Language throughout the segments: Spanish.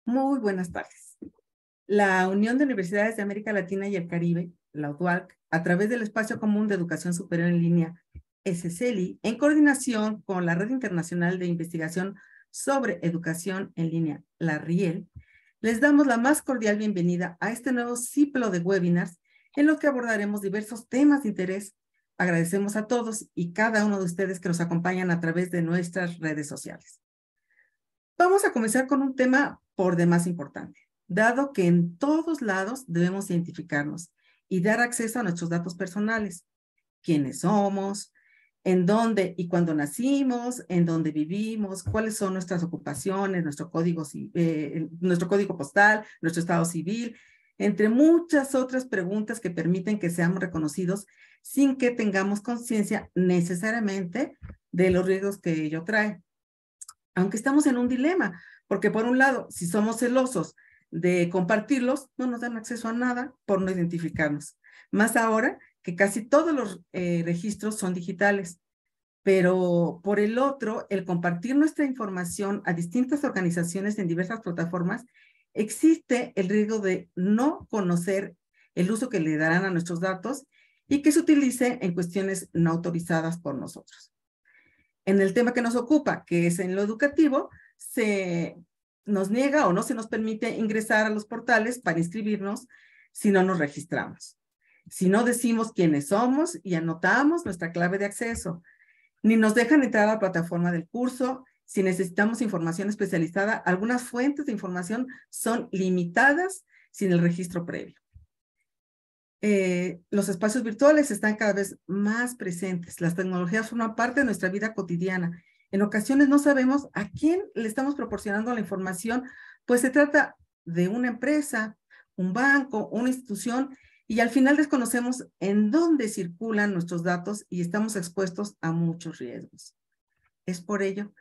Muy buenas tardes. La Unión de Universidades de América Latina y el Caribe, la UDUALC, a través del Espacio Común de Educación Superior en Línea, SCELI, en coordinación con la Red Internacional de Investigación sobre Educación en Línea, la RIEL, les damos la más cordial bienvenida a este nuevo ciclo de webinars en los que abordaremos diversos temas de interés. Agradecemos a todos y cada uno de ustedes que nos acompañan a través de nuestras redes sociales. Vamos a comenzar con un tema por demás importante, dado que en todos lados debemos identificarnos y dar acceso a nuestros datos personales, quiénes somos, en dónde y cuándo nacimos, en dónde vivimos, cuáles son nuestras ocupaciones, nuestro código postal, nuestro estado civil, entre muchas otras preguntas que permiten que seamos reconocidos sin que tengamos conciencia necesariamente de los riesgos que ello trae. Aunque estamos en un dilema, porque por un lado, si somos celosos de compartirlos, no nos dan acceso a nada por no identificarnos. Más ahora que casi todos los registros son digitales. Pero por el otro, el compartir nuestra información a distintas organizaciones en diversas plataformas, existe el riesgo de no conocer el uso que le darán a nuestros datos y que se utilice en cuestiones no autorizadas por nosotros. En el tema que nos ocupa, que es en lo educativo, se nos niega o no se nos permite ingresar a los portales para inscribirnos si no nos registramos. Si no decimos quiénes somos y anotamos nuestra clave de acceso, ni nos dejan entrar a la plataforma del curso. Si necesitamos información especializada, algunas fuentes de información son limitadas sin el registro previo. Los espacios virtuales están cada vez más presentes. Las tecnologías forman parte de nuestra vida cotidiana. En ocasiones no sabemos a quién le estamos proporcionando la información, pues se trata de una empresa, un banco, una institución, y al final desconocemos en dónde circulan nuestros datos y estamos expuestos a muchos riesgos. Es por ello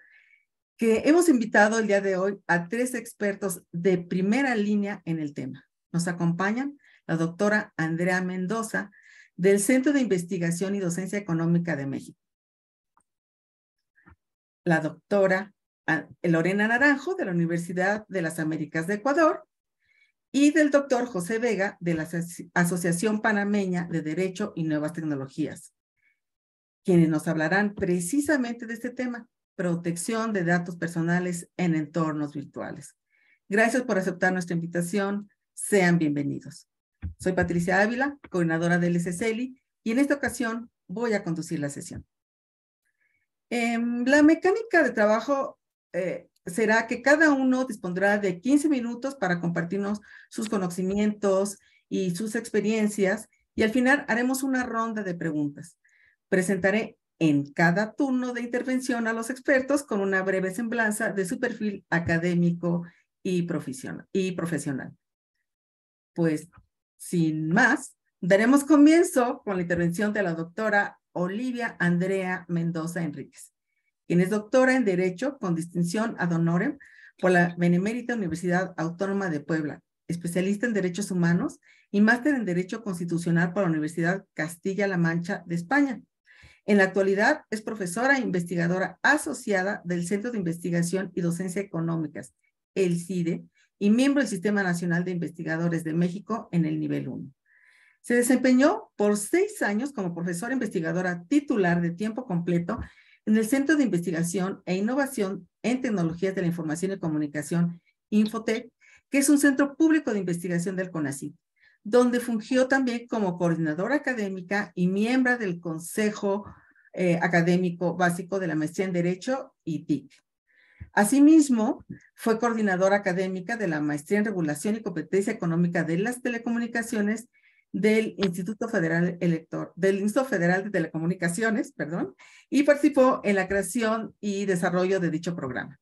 que hemos invitado el día de hoy a 3 expertos de primera línea en el tema. Nos acompañan la doctora Andrea Mendoza, del Centro de Investigación y Docencia Económica de México. La doctora Lorena Naranjo, de la Universidad de las Américas de Ecuador, y del doctor José Vega, de la Asociación Panameña de Derecho y Nuevas Tecnologías, quienes nos hablarán precisamente de este tema, protección de datos personales en entornos virtuales. Gracias por aceptar nuestra invitación. Sean bienvenidos. Soy Patricia Ávila, coordinadora del SCELI, y en esta ocasión voy a conducir la sesión. La mecánica de trabajo será que cada uno dispondrá de 15 minutos para compartirnos sus conocimientos y sus experiencias, y al final haremos una ronda de preguntas. Presentaré en cada turno de intervención a los expertos con una breve semblanza de su perfil académico y profesional. Pues, sin más, daremos comienzo con la intervención de la doctora Olivia Andrea Mendoza Enríquez, quien es doctora en Derecho con distinción ad honorem por la Benemérita Universidad Autónoma de Puebla, especialista en Derechos Humanos y máster en Derecho Constitucional por la Universidad Castilla-La Mancha de España. En la actualidad es profesora e investigadora asociada del Centro de Investigación y Docencia Económicas, el CIDE, y miembro del Sistema Nacional de Investigadores de México en el nivel 1. Se desempeñó por 6 años como profesora investigadora titular de tiempo completo en el Centro de Investigación e Innovación en Tecnologías de la Información y Comunicación, Infotec, que es un centro público de investigación del CONACYT, donde fungió también como coordinadora académica y miembro del Consejo Académico Básico de la Maestría en Derecho y TIC. Asimismo, fue coordinadora académica de la Maestría en Regulación y Competencia Económica de las Telecomunicaciones del Instituto Federal de Telecomunicaciones, y participó en la creación y desarrollo de dicho programa.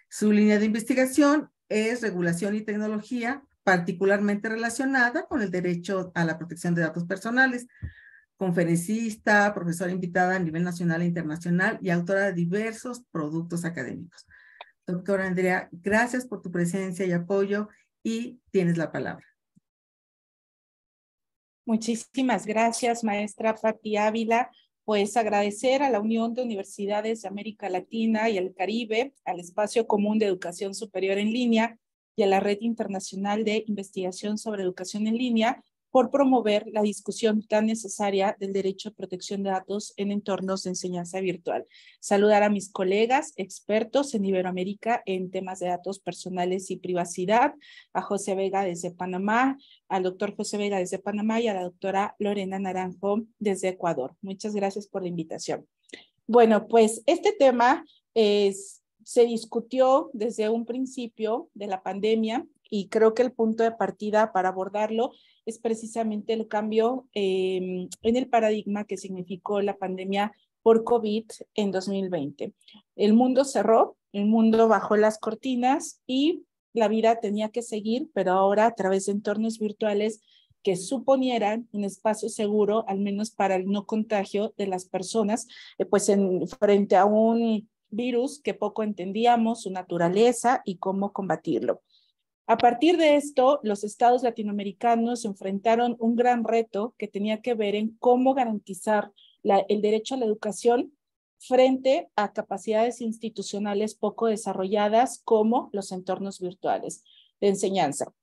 Su línea de investigación es regulación y tecnología, particularmente relacionada con el derecho a la protección de datos personales. Conferencista, profesora invitada a nivel nacional e internacional y autora de diversos productos académicos. Doctora Andrea, gracias por tu presencia y apoyo, y tienes la palabra. Muchísimas gracias, maestra Pati Ávila. Pues agradecer a la Unión de Universidades de América Latina y el Caribe, al Espacio Común de Educación Superior en Línea, y a la Red Internacional de Investigación sobre Educación en Línea por promover la discusión tan necesaria del derecho a protección de datos en entornos de enseñanza virtual. Saludar a mis colegas expertos en Iberoamérica en temas de datos personales y privacidad, a José Vega desde Panamá, al doctor José Vega desde Panamá y a la doctora Lorena Naranjo desde Ecuador. Muchas gracias por la invitación. Bueno, pues este tema se discutió desde un principio de la pandemia y creo que el punto de partida para abordarlo es precisamente el cambio en el paradigma que significó la pandemia por COVID en 2020. El mundo cerró, el mundo bajó las cortinas y la vida tenía que seguir, pero ahora a través de entornos virtuales que suponieran un espacio seguro, al menos para el no contagio de las personas, pues frente a un virus que poco entendíamos, su naturaleza y cómo combatirlo. A partir de esto, los estados latinoamericanos enfrentaron un gran reto que tenía que ver en cómo garantizar el derecho a la educación frente a capacidades institucionales poco desarrolladas como los entornos virtuales de enseñanza.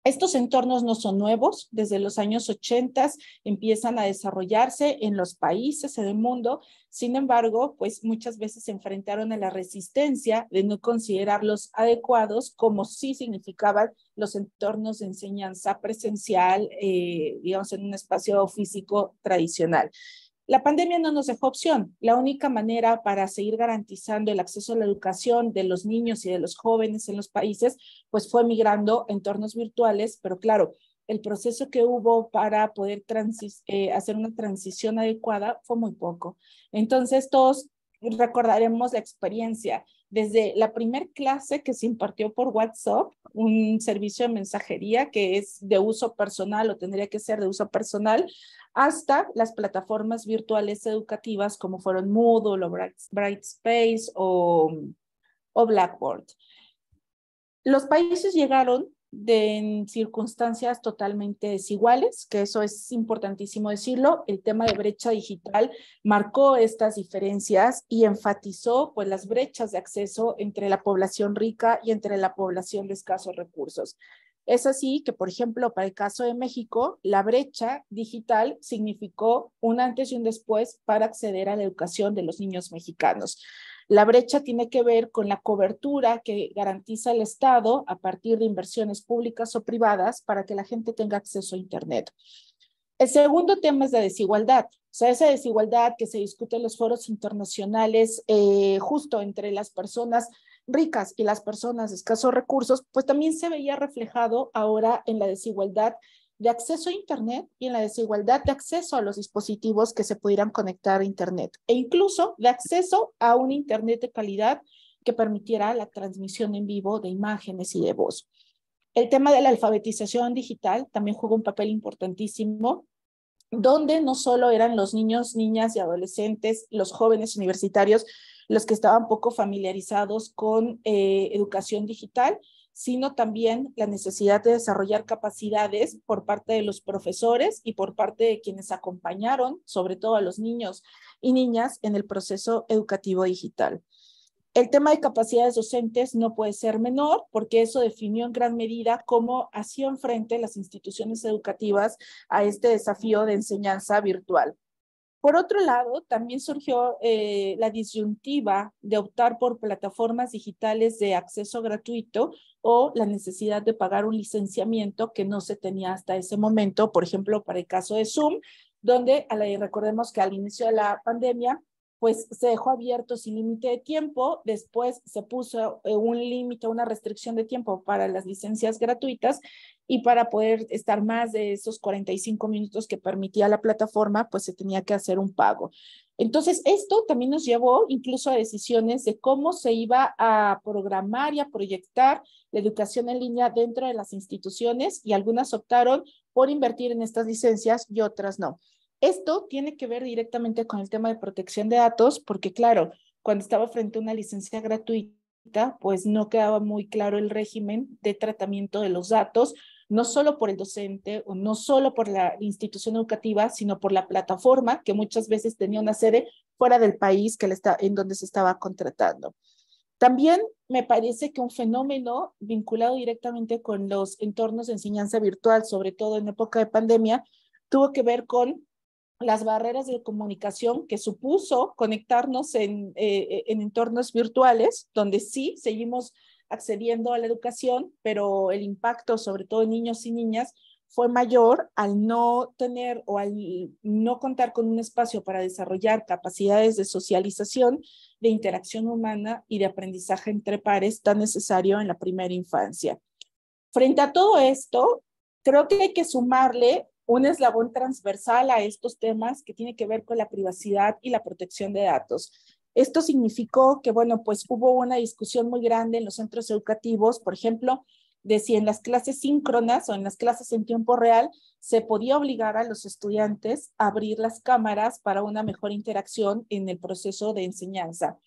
Estos entornos no son nuevos, desde los años 80 empiezan a desarrollarse en los países del mundo, sin embargo, pues muchas veces se enfrentaron a la resistencia de no considerarlos adecuados como sí significaban los entornos de enseñanza presencial, digamos en un espacio físico tradicional. La pandemia no nos dejó opción. La única manera para seguir garantizando el acceso a la educación de los niños y de los jóvenes en los países, pues fue migrando a entornos virtuales, pero claro, el proceso que hubo para poder hacer una transición adecuada fue muy poco. Entonces, todos recordaremos la experiencia desde la primer clase que se impartió por WhatsApp, un servicio de mensajería que es de uso personal o tendría que ser de uso personal, hasta las plataformas virtuales educativas como fueron Moodle o Brightspace o Blackboard. Los países llegaron en circunstancias totalmente desiguales, que eso es importantísimo decirlo. El tema de brecha digital marcó estas diferencias y enfatizó pues, las brechas de acceso entre la población rica y entre la población de escasos recursos. Es así que, por ejemplo, para el caso de México, la brecha digital significó un antes y un después para acceder a la educación de los niños mexicanos. La brecha tiene que ver con la cobertura que garantiza el Estado a partir de inversiones públicas o privadas para que la gente tenga acceso a Internet. El segundo tema es la desigualdad. O sea, esa desigualdad que se discute en los foros internacionales justo entre las personas ricas y las personas de escasos recursos, pues también se veía reflejado ahora en la desigualdad de acceso a Internet y en la desigualdad de acceso a los dispositivos que se pudieran conectar a Internet e incluso de acceso a un Internet de calidad que permitiera la transmisión en vivo de imágenes y de voz. El tema de la alfabetización digital también jugó un papel importantísimo, donde no solo eran los niños, niñas y adolescentes, los jóvenes universitarios, los que estaban poco familiarizados con educación digital, sino también la necesidad de desarrollar capacidades por parte de los profesores y por parte de quienes acompañaron, sobre todo a los niños y niñas, en el proceso educativo digital. El tema de capacidades docentes no puede ser menor porque eso definió en gran medida cómo hacían frente las instituciones educativas a este desafío de enseñanza virtual. Por otro lado, también surgió la disyuntiva de optar por plataformas digitales de acceso gratuito o la necesidad de pagar un licenciamiento que no se tenía hasta ese momento, por ejemplo, para el caso de Zoom, donde recordemos que al inicio de la pandemia, pues se dejó abierto sin límite de tiempo, después se puso un límite, una restricción de tiempo para las licencias gratuitas y para poder estar más de esos 45 minutos que permitía la plataforma, pues se tenía que hacer un pago. Entonces, esto también nos llevó incluso a decisiones de cómo se iba a programar y a proyectar la educación en línea dentro de las instituciones y algunas optaron por invertir en estas licencias y otras no. Esto tiene que ver directamente con el tema de protección de datos, porque claro, cuando estaba frente a una licencia gratuita, pues no quedaba muy claro el régimen de tratamiento de los datos, no solo por el docente o no solo por la institución educativa, sino por la plataforma, que muchas veces tenía una sede fuera del país en donde se estaba contratando. También me parece que un fenómeno vinculado directamente con los entornos de enseñanza virtual, sobre todo en época de pandemia, tuvo que ver con las barreras de comunicación que supuso conectarnos en entornos virtuales, donde sí seguimos accediendo a la educación, pero el impacto, sobre todo en niños y niñas, fue mayor al no tener o al no contar con un espacio para desarrollar capacidades de socialización, de interacción humana y de aprendizaje entre pares tan necesario en la primera infancia. Frente a todo esto, creo que hay que sumarle un eslabón transversal a estos temas que tiene que ver con la privacidad y la protección de datos. Esto significó que, bueno, pues hubo una discusión muy grande en los centros educativos, por ejemplo, de si en las clases síncronas o en las clases en tiempo real se podía obligar a los estudiantes a abrir las cámaras para una mejor interacción en el proceso de enseñanza.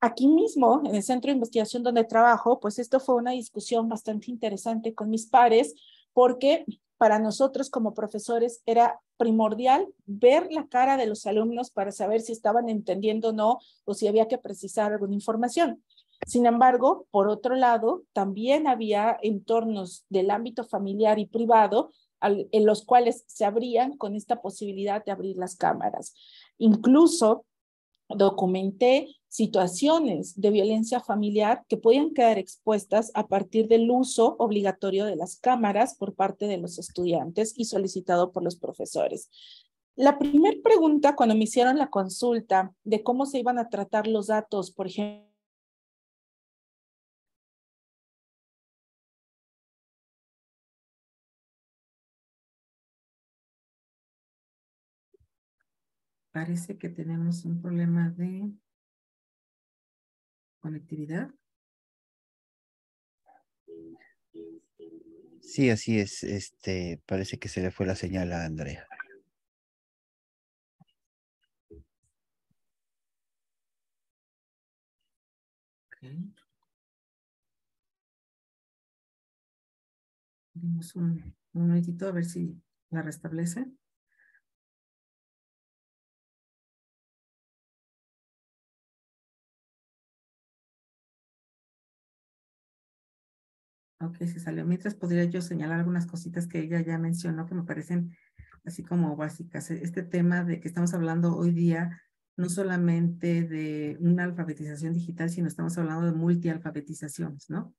Aquí mismo, en el centro de investigación donde trabajo, pues esto fue una discusión bastante interesante con mis pares, porque para nosotros como profesores era primordial ver la cara de los alumnos para saber si estaban entendiendo o no, o si había que precisar alguna información. Sin embargo, por otro lado, también había entornos del ámbito familiar y privado en los cuales se abrían con esta posibilidad de abrir las cámaras. Incluso documenté situaciones de violencia familiar que podían quedar expuestas a partir del uso obligatorio de las cámaras por parte de los estudiantes y solicitado por los profesores. La primera pregunta cuando me hicieron la consulta de cómo se iban a tratar los datos, por ejemplo, Parece que tenemos un problema de conectividad. Sí, así es. Parece que se le fue la señal a Andrea. Okay. Demos un momentito a ver si la restablece. Ok, se salió. Mientras podría yo señalar algunas cositas que ella ya mencionó que me parecen así como básicas. Este tema de que estamos hablando hoy día no solamente de una alfabetización digital, sino estamos hablando de multialfabetizaciones, ¿no?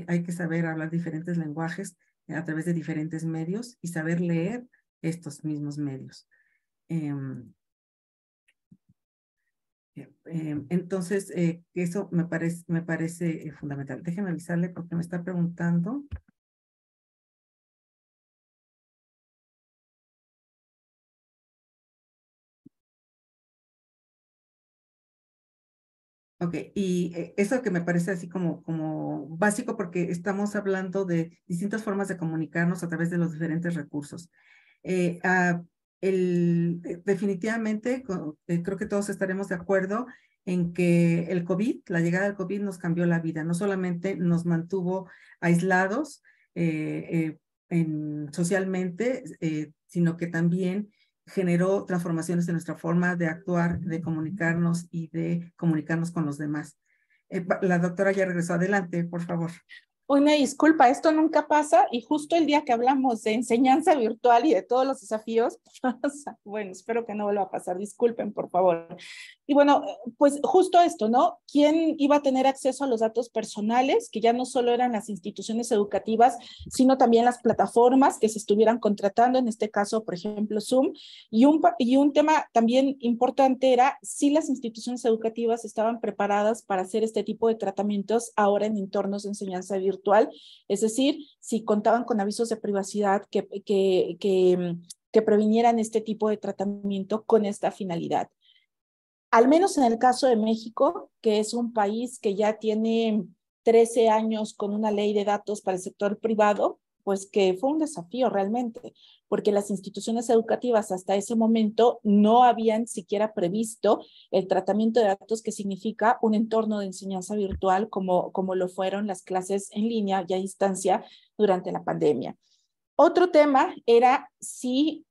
Hay que saber hablar diferentes lenguajes a través de diferentes medios y saber leer estos mismos medios. Entonces, eso me parece fundamental. Déjenme avisarle porque me está preguntando. Ok, y eso que me parece así como básico porque estamos hablando de distintas formas de comunicarnos a través de los diferentes recursos. Eh, ah, Definitivamente, creo que todos estaremos de acuerdo en que el COVID, la llegada del COVID nos cambió la vida, no solamente nos mantuvo aislados socialmente, sino que también generó transformaciones en nuestra forma de actuar, de comunicarnos y de comunicarnos con los demás. La doctora ya regresó. Adelante, por favor. una disculpa, esto nunca pasa y justo el día que hablamos de enseñanza virtual y de todos los desafíos, bueno, espero que no vuelva a pasar, disculpen por favor. Y bueno, pues justo esto, ¿no? ¿Quién iba a tener acceso a los datos personales? Que ya no solo eran las instituciones educativas, sino también las plataformas que se estuvieran contratando, en este caso, por ejemplo, Zoom. Y un tema también importante era si las instituciones educativas estaban preparadas para hacer este tipo de tratamientos ahora en entornos de enseñanza virtual, es decir, si contaban con avisos de privacidad que previnieran este tipo de tratamiento con esta finalidad. Al menos en el caso de México, que es un país que ya tiene 13 años con una ley de datos para el sector privado, pues que fue un desafío realmente, porque las instituciones educativas hasta ese momento no habían siquiera previsto el tratamiento de datos que significa un entorno de enseñanza virtual como lo fueron las clases en línea y a distancia durante la pandemia. Otro tema era si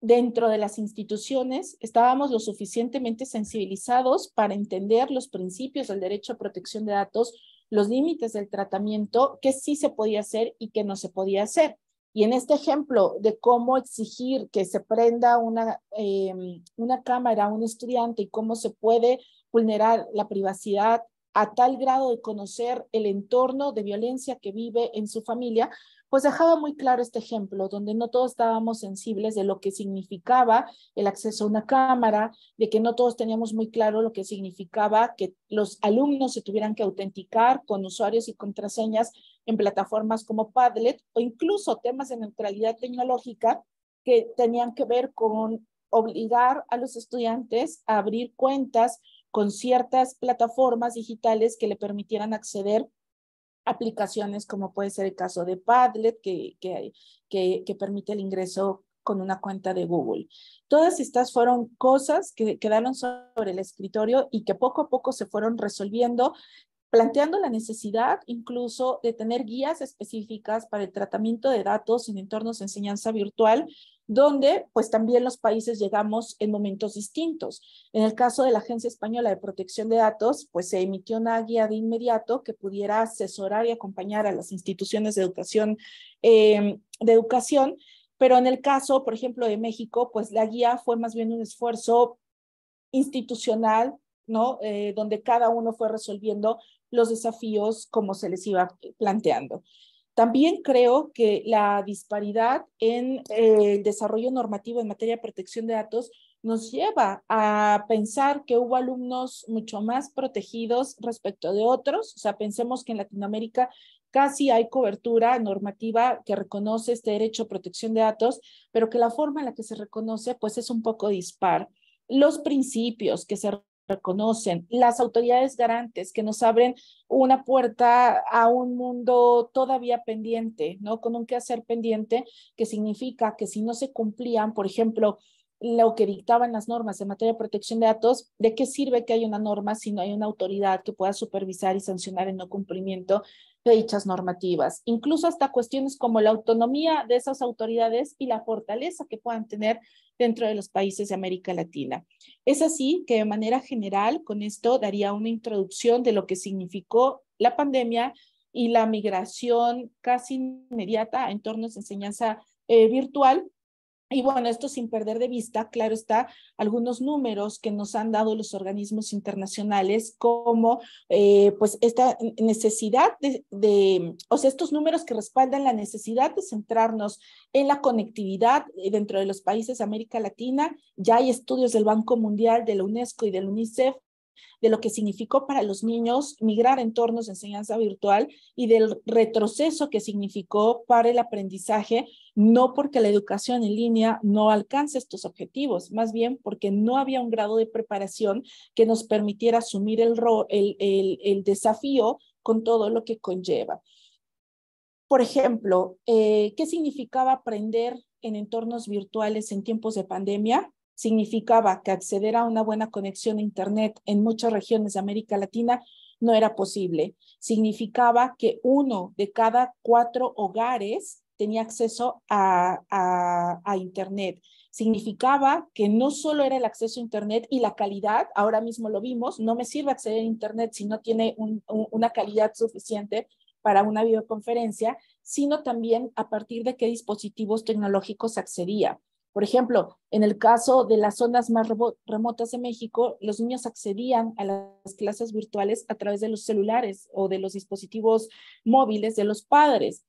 dentro de las instituciones estábamos lo suficientemente sensibilizados para entender los principios del derecho a protección de datos, los límites del tratamiento, qué sí se podía hacer y qué no se podía hacer. Y en este ejemplo de cómo exigir que se prenda una cámara a un estudiante y cómo se puede vulnerar la privacidad a tal grado de conocer el entorno de violencia que vive en su familia, pues dejaba muy claro este ejemplo, donde no todos estábamos sensibles de lo que significaba el acceso a una cámara, de que no todos teníamos muy claro lo que significaba que los alumnos se tuvieran que autenticar con usuarios y contraseñas en plataformas como Padlet, o incluso temas de neutralidad tecnológica que tenían que ver con obligar a los estudiantes a abrir cuentas con ciertas plataformas digitales que le permitieran acceder a aplicaciones como puede ser el caso de Padlet, que permite el ingreso con una cuenta de Google. Todas estas fueron cosas que quedaron sobre el escritorio y que poco a poco se fueron resolviendo, planteando la necesidad incluso de tener guías específicas para el tratamiento de datos en entornos de enseñanza virtual, donde pues también los países llegamos en momentos distintos. En el caso de la Agencia Española de Protección de Datos, pues se emitió una guía de inmediato que pudiera asesorar y acompañar a las instituciones de educación, pero en el caso, por ejemplo, de México, pues la guía fue más bien un esfuerzo institucional, ¿no? Donde cada uno fue resolviendo los desafíos como se les iba planteando. También creo que la disparidad en el desarrollo normativo en materia de protección de datos nos lleva a pensar que hubo alumnos mucho más protegidos respecto de otros. O sea, pensemos que en Latinoamérica casi hay cobertura normativa que reconoce este derecho a protección de datos, pero que la forma en la que se reconoce pues es un poco dispar. Los principios que se reconocen, las autoridades garantes que nos abren una puerta a un mundo todavía pendiente, ¿no? Con un quehacer pendiente, que significa que si no se cumplían, por ejemplo, lo que dictaban las normas en materia de protección de datos, ¿de qué sirve que haya una norma si no hay una autoridad que pueda supervisar y sancionar el no cumplimiento de dichas normativas? Incluso hasta cuestiones como la autonomía de esas autoridades y la fortaleza que puedan tener dentro de los países de América Latina. Es así que de manera general, con esto daría una introducción de lo que significó la pandemia y la migración casi inmediata a entornos de enseñanza virtual. Y bueno, esto sin perder de vista, claro está, algunos números que nos han dado los organismos internacionales, como pues esta necesidad o sea, estos números que respaldan la necesidad de centrarnos en la conectividad dentro de los países de América Latina. Ya hay estudios del Banco Mundial, de la UNESCO y del UNICEF de lo que significó para los niños migrar a entornos de enseñanza virtual y del retroceso que significó para el aprendizaje, no porque la educación en línea no alcance estos objetivos, más bien porque no había un grado de preparación que nos permitiera asumir el desafío con todo lo que conlleva. Por ejemplo, ¿qué significaba aprender en entornos virtuales en tiempos de pandemia? Significaba que acceder a una buena conexión a Internet en muchas regiones de América Latina no era posible. Significaba que 1 de cada 4 hogares tenía acceso a Internet. Significaba que no solo era el acceso a Internet y la calidad, ahora mismo lo vimos, no me sirve acceder a Internet si no tiene una calidad suficiente para una videoconferencia, sino también a partir de qué dispositivos tecnológicos accedía. Por ejemplo, en el caso de las zonas más remotas de México, los niños accedían a las clases virtuales a través de los celulares o de los dispositivos móviles de los padres.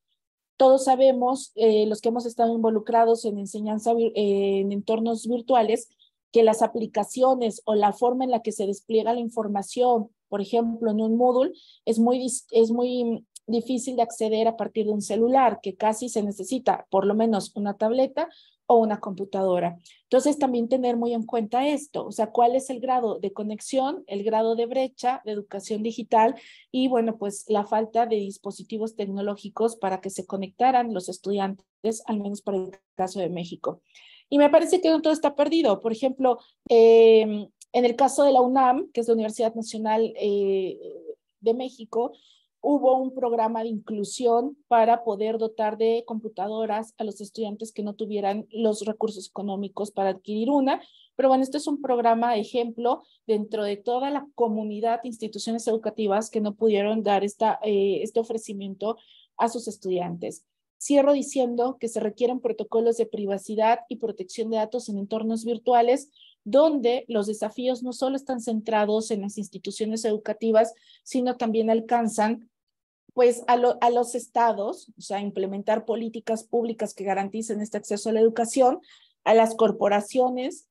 Todos sabemos, los que hemos estado involucrados en enseñanza en entornos virtuales, que las aplicaciones o la forma en la que se despliega la información, por ejemplo, en un Moodle, es muy difícil de acceder a partir de un celular, que casi se necesita por lo menos una tableta o una computadora. Entonces, también tener muy en cuenta esto, o sea, cuál es el grado de conexión, el grado de brecha de educación digital y, bueno, pues la falta de dispositivos tecnológicos para que se conectaran los estudiantes, al menos para el caso de México. Y me parece que no todo está perdido. Por ejemplo, en el caso de la UNAM, que es la Universidad Nacional de México, hubo un programa de inclusión para poder dotar de computadoras a los estudiantes que no tuvieran los recursos económicos para adquirir una. Pero bueno, este es un programa ejemplo dentro de toda la comunidad de instituciones educativas que no pudieron dar este ofrecimiento a sus estudiantes. Cierro diciendo que se requieren protocolos de privacidad y protección de datos en entornos virtuales, donde los desafíos no solo están centrados en las instituciones educativas, sino también alcanzan pues a los estados, o sea, implementar políticas públicas que garanticen este acceso a la educación, a las corporaciones,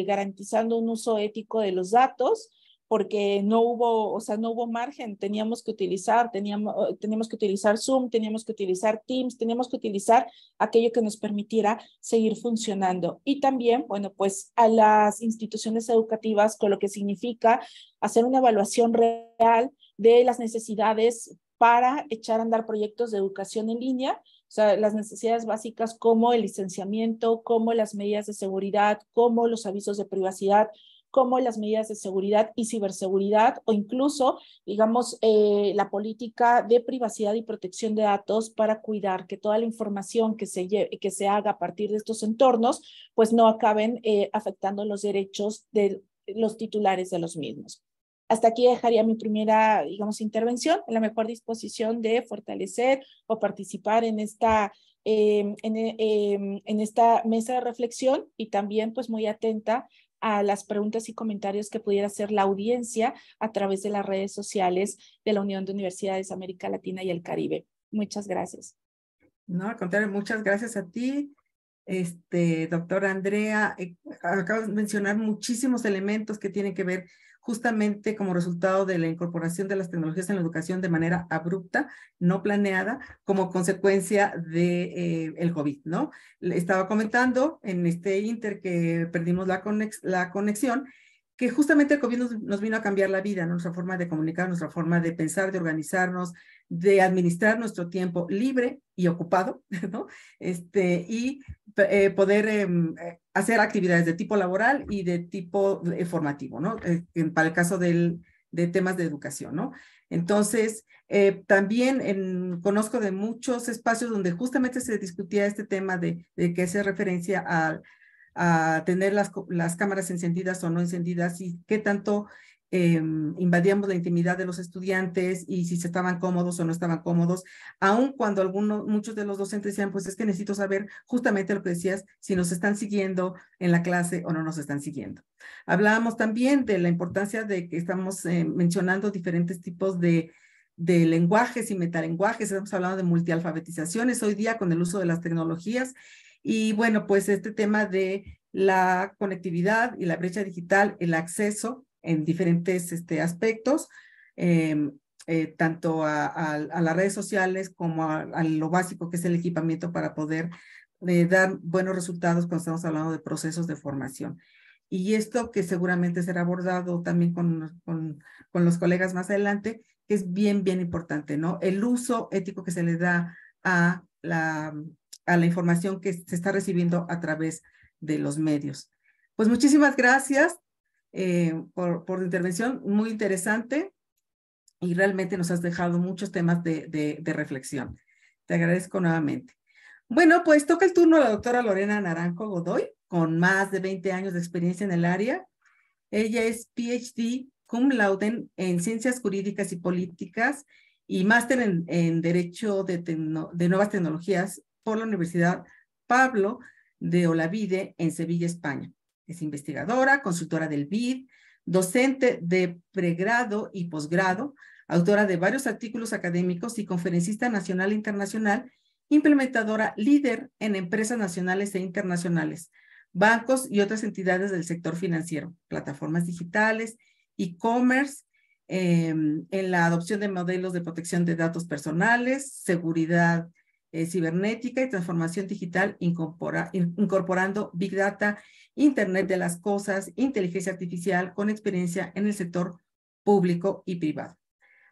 garantizando un uso ético de los datos, porque no hubo margen, teníamos que utilizar Zoom, teníamos que utilizar Teams, teníamos que utilizar aquello que nos permitiera seguir funcionando. Y también, bueno, pues a las instituciones educativas, con lo que significa hacer una evaluación real de las necesidades para echar a andar proyectos de educación en línea, o sea, las necesidades básicas como el licenciamiento, como las medidas de seguridad, como los avisos de privacidad, como las medidas de seguridad y ciberseguridad, o incluso, digamos, la política de privacidad y protección de datos para cuidar que toda la información que se haga a partir de estos entornos, pues no acaben afectando los derechos de los titulares de los mismos. Hasta aquí dejaría mi primera, digamos, intervención, en la mejor disposición de fortalecer o participar en esta mesa de reflexión, y también pues muy atenta a las preguntas y comentarios que pudiera hacer la audiencia a través de las redes sociales de la Unión de Universidades América Latina y el Caribe. Muchas gracias. No, al contrario, muchas gracias a ti, doctora Andrea. Acabas de mencionar muchísimos elementos que tienen que ver justamente como resultado de la incorporación de las tecnologías en la educación de manera abrupta, no planeada, como consecuencia de el COVID, ¿no? Le estaba comentando en este inter que perdimos la conexión, que justamente el COVID nos vino a cambiar la vida, ¿no? Nuestra forma de comunicar, nuestra forma de pensar, de organizarnos, de administrar nuestro tiempo libre y ocupado, ¿no? Y poder hacer actividades de tipo laboral y de tipo formativo, ¿no? Para el caso de temas de educación, ¿no? Entonces, también conozco de muchos espacios donde justamente se discutía este tema de que hace referencia a tener las cámaras encendidas o no encendidas y qué tanto invadíamos la intimidad de los estudiantes y si se estaban cómodos o no estaban cómodos, aun cuando muchos de los docentes decían, pues es que necesito saber justamente lo que decías, si nos están siguiendo en la clase o no nos están siguiendo. Hablábamos también de la importancia de que estamos mencionando diferentes tipos de lenguajes y metalenguajes, estamos hablando de multialfabetizaciones hoy día con el uso de las tecnologías. Y bueno, pues este tema de la conectividad y la brecha digital, el acceso en diferentes aspectos, tanto a las redes sociales como a lo básico que es el equipamiento para poder dar buenos resultados cuando estamos hablando de procesos de formación. Y esto que seguramente será abordado también con los colegas más adelante, que es bien, bien importante, ¿no? El uso ético que se le da a la información que se está recibiendo a través de los medios. Pues muchísimas gracias por tu intervención, muy interesante, y realmente nos has dejado muchos temas de reflexión. Te agradezco nuevamente. Bueno, pues toca el turno a la doctora Lorena Naranjo Godoy, con más de 20 años de experiencia en el área. Ella es PhD cum laude en Ciencias Jurídicas y Políticas y máster en Derecho de Nuevas Tecnologías por la Universidad Pablo de Olavide en Sevilla, España. Es investigadora, consultora del BID, docente de pregrado y posgrado, autora de varios artículos académicos y conferencista nacional e internacional, implementadora líder en empresas nacionales e internacionales, bancos y otras entidades del sector financiero, plataformas digitales, e-commerce, en la adopción de modelos de protección de datos personales, seguridad cibernética y transformación digital, incorporando Big Data, Internet de las Cosas, inteligencia artificial con experiencia en el sector público y privado.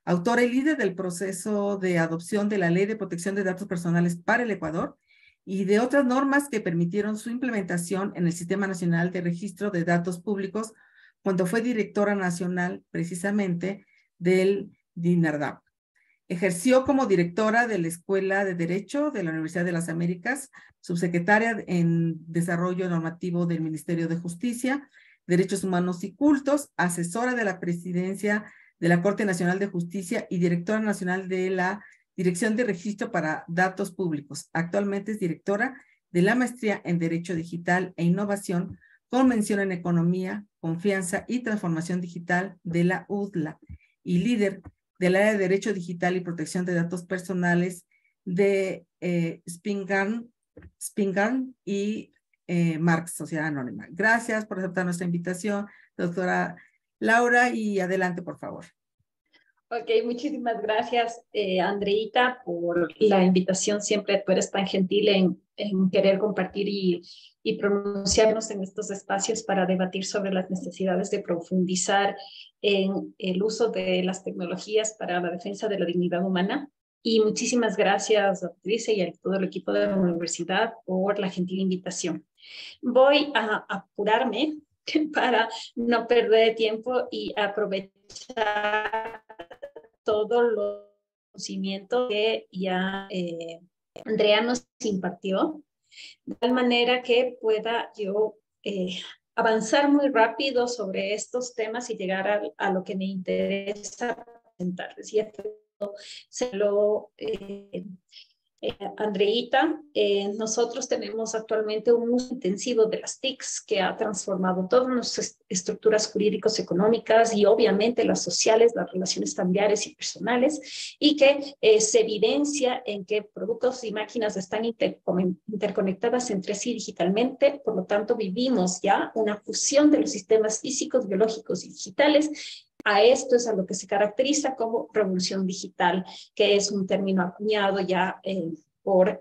Autora y líder del proceso de adopción de la Ley de Protección de Datos Personales para el Ecuador y de otras normas que permitieron su implementación en el Sistema Nacional de Registro de Datos Públicos cuando fue directora nacional precisamente del DINARDAP. Ejerció como directora de la Escuela de Derecho de la Universidad de las Américas, subsecretaria en Desarrollo Normativo del Ministerio de Justicia, Derechos Humanos y Cultos, asesora de la Presidencia de la Corte Nacional de Justicia y directora nacional de la Dirección de Registro para Datos Públicos. Actualmente es directora de la Maestría en Derecho Digital e Innovación, con mención en Economía, Confianza y Transformación Digital de la UDLA y líder del área de Derecho Digital y Protección de Datos Personales de Spingarn y Marx, Sociedad Anónima. Gracias por aceptar nuestra invitación, doctora Laura, y adelante, por favor. Ok, muchísimas gracias, Andreita, por la invitación. Siempre tú eres tan gentil en querer compartir y pronunciarnos en estos espacios para debatir sobre las necesidades de profundizar en el uso de las tecnologías para la defensa de la dignidad humana. Y muchísimas gracias, doctrice, y a todo el equipo de la universidad por la gentil invitación. Voy a apurarme para no perder tiempo y aprovechar todo los conocimientos que ya Andrea nos impartió, de tal manera que pueda yo avanzar muy rápido sobre estos temas y llegar a lo que me interesa presentarles. Y esto se lo Andreita, nosotros tenemos actualmente un uso intensivo de las TICs que ha transformado todas nuestras estructuras jurídicos económicas y obviamente las sociales, las relaciones familiares y personales, y que se evidencia en que productos y máquinas están interconectadas entre sí digitalmente. Por lo tanto, vivimos ya una fusión de los sistemas físicos, biológicos y digitales. A esto es a lo que se caracteriza como revolución digital, que es un término acuñado ya por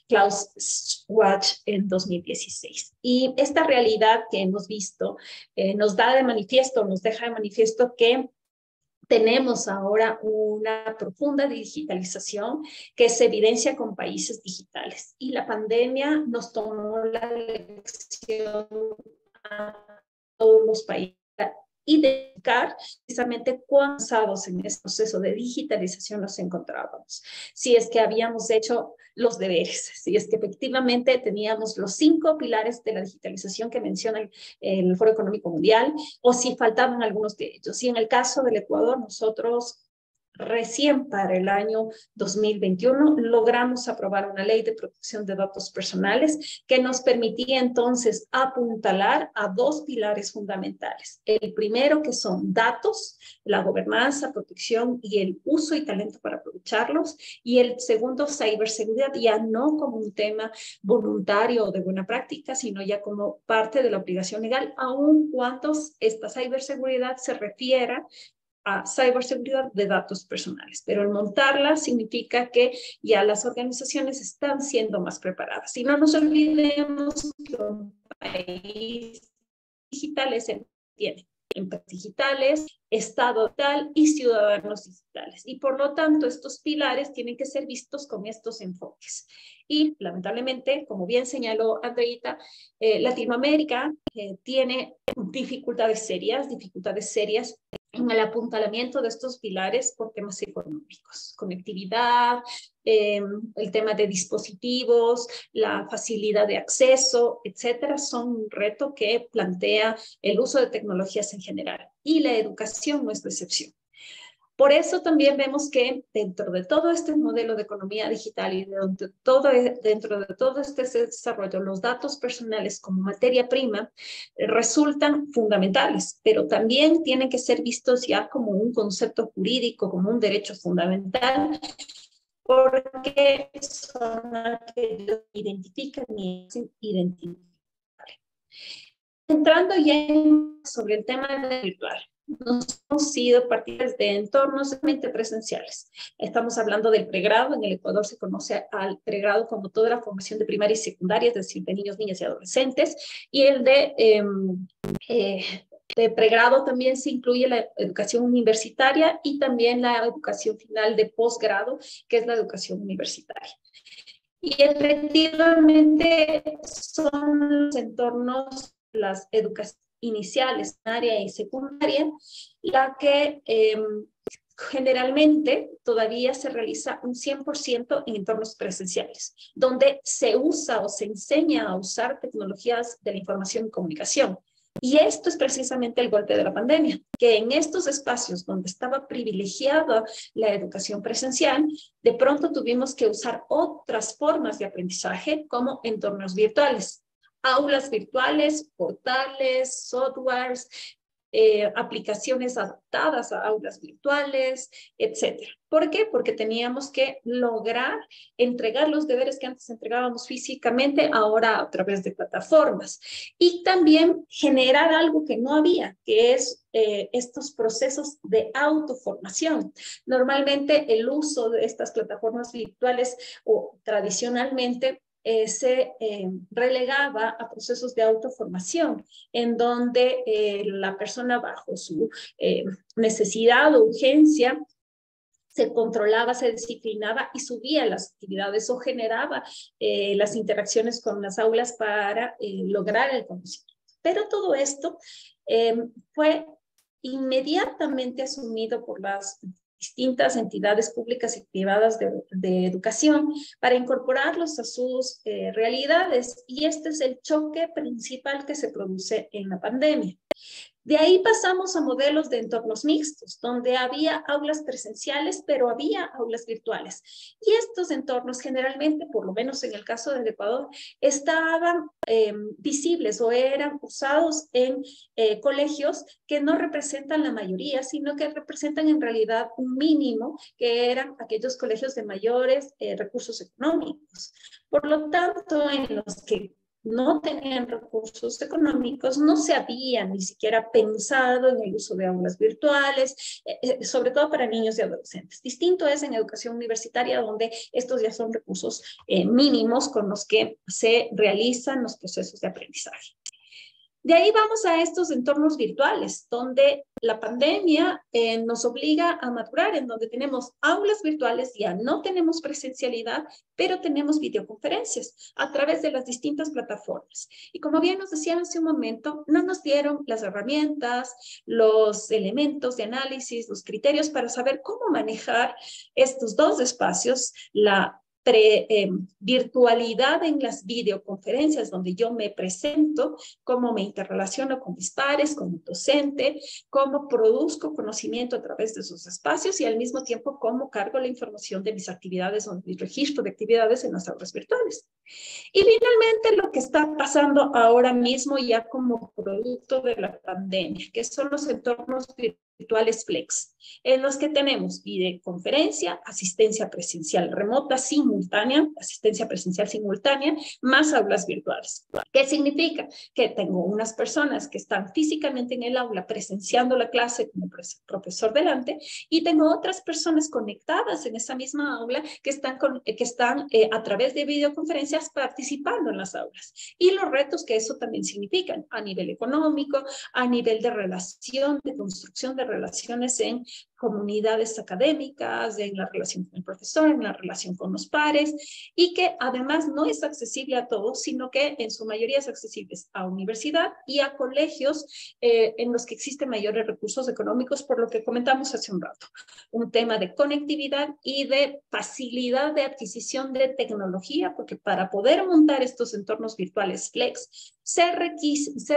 Klaus Schwab en 2016. Y esta realidad que hemos visto nos deja de manifiesto que tenemos ahora una profunda digitalización que se evidencia con países digitales. Y la pandemia nos tomó la lección a todos los países identificar precisamente cuán avanzados en este proceso de digitalización nos encontrábamos. Si es que habíamos hecho los deberes, si es que efectivamente teníamos los 5 pilares de la digitalización que menciona el Foro Económico Mundial, o si faltaban algunos de ellos. Y en el caso del Ecuador, nosotros recién para el año 2021 logramos aprobar una ley de protección de datos personales que nos permitía entonces apuntalar a 2 pilares fundamentales. El primero, que son datos, la gobernanza, protección y el uso y talento para aprovecharlos. Y el segundo, ciberseguridad, ya no como un tema voluntario o de buena práctica, sino ya como parte de la obligación legal, aun cuando esta ciberseguridad se refiera a ciberseguridad de datos personales, pero el montarla significa que ya las organizaciones están siendo más preparadas. Y no nos olvidemos que un país digital tiene empresas digitales, Estado digital y ciudadanos digitales. Y por lo tanto, estos pilares tienen que ser vistos con estos enfoques. Y lamentablemente, como bien señaló Andreita, Latinoamérica tiene dificultades serias en el apuntalamiento de estos pilares por temas económicos, conectividad, el tema de dispositivos, la facilidad de acceso, etcétera, son un reto que plantea el uso de tecnologías en general. Y la educación no es la excepción. Por eso también vemos que dentro de todo este modelo de economía digital y dentro de todo este desarrollo, los datos personales como materia prima resultan fundamentales, pero también tienen que ser vistos ya como un concepto jurídico, como un derecho fundamental, porque son aquellos que identifican y identifican. Entrando ya sobre el tema virtual. Nos hemos sido partícipes de entornos presenciales. Estamos hablando del pregrado. En el Ecuador se conoce al pregrado como toda la formación de primaria y secundaria, es decir, de niños, niñas y adolescentes. Y el de pregrado también se incluye la educación universitaria y también la educación final de posgrado, que es la educación universitaria. Y efectivamente son los entornos, las educaciones iniciales, primaria y secundaria, la que generalmente todavía se realiza un 100% en entornos presenciales, donde se usa o se enseña a usar tecnologías de la información y comunicación. Y esto es precisamente el golpe de la pandemia, que en estos espacios donde estaba privilegiada la educación presencial, de pronto tuvimos que usar otras formas de aprendizaje como entornos virtuales, aulas virtuales, portales, softwares, aplicaciones adaptadas a aulas virtuales, etc. ¿Por qué? Porque teníamos que lograr entregar los deberes que antes entregábamos físicamente, ahora a través de plataformas. Y también generar algo que no había, que es estos procesos de autoformación. Normalmente el uso de estas plataformas virtuales o tradicionalmente se relegaba a procesos de autoformación, en donde la persona bajo su necesidad o urgencia se controlaba, se disciplinaba y subía las actividades o generaba las interacciones con las aulas para lograr el conocimiento. Pero todo esto fue inmediatamente asumido por las distintas entidades públicas y privadas de educación para incorporarlos a sus realidades. Y este es el choque principal que se produce en la pandemia. De ahí pasamos a modelos de entornos mixtos, donde había aulas presenciales, pero había aulas virtuales. Y estos entornos generalmente, por lo menos en el caso del Ecuador, estaban visibles o eran usados en colegios que no representan la mayoría, sino que representan en realidad un mínimo, que eran aquellos colegios de mayores recursos económicos. Por lo tanto, en los que no tenían recursos económicos, no se había ni siquiera pensado en el uso de aulas virtuales, sobre todo para niños y adolescentes. Distinto es en educación universitaria, donde estos ya son recursos mínimos con los que se realizan los procesos de aprendizaje. De ahí vamos a estos entornos virtuales, donde la pandemia nos obliga a madurar, en donde tenemos aulas virtuales, ya no tenemos presencialidad, pero tenemos videoconferencias a través de las distintas plataformas. Y como bien nos decían hace un momento, no nos dieron las herramientas, los elementos de análisis, los criterios para saber cómo manejar estos dos espacios, la virtualidad en las videoconferencias, donde yo me presento, cómo me interrelaciono con mis pares, con mi docente, cómo produzco conocimiento a través de esos espacios y al mismo tiempo cómo cargo la información de mis actividades o mi registro de actividades en las aulas virtuales. Y finalmente lo que está pasando ahora mismo ya como producto de la pandemia, que son los entornos virtuales flex, en los que tenemos videoconferencia, asistencia presencial remota simultánea, asistencia presencial simultánea, más aulas virtuales. ¿Qué significa? Que tengo unas personas que están físicamente en el aula presenciando la clase con el profesor delante y tengo otras personas conectadas en esa misma aula que están a través de videoconferencias participando en las aulas. Y los retos que eso también significan a nivel económico, a nivel de relación, de construcción de relaciones en comunidades académicas, en la relación con el profesor, en la relación con los pares, y que además no es accesible a todos, sino que en su mayoría es accesible a universidad y a colegios en los que existen mayores recursos económicos, por lo que comentamos hace un rato. Un tema de conectividad y de facilidad de adquisición de tecnología, porque para poder montar estos entornos virtuales flex, se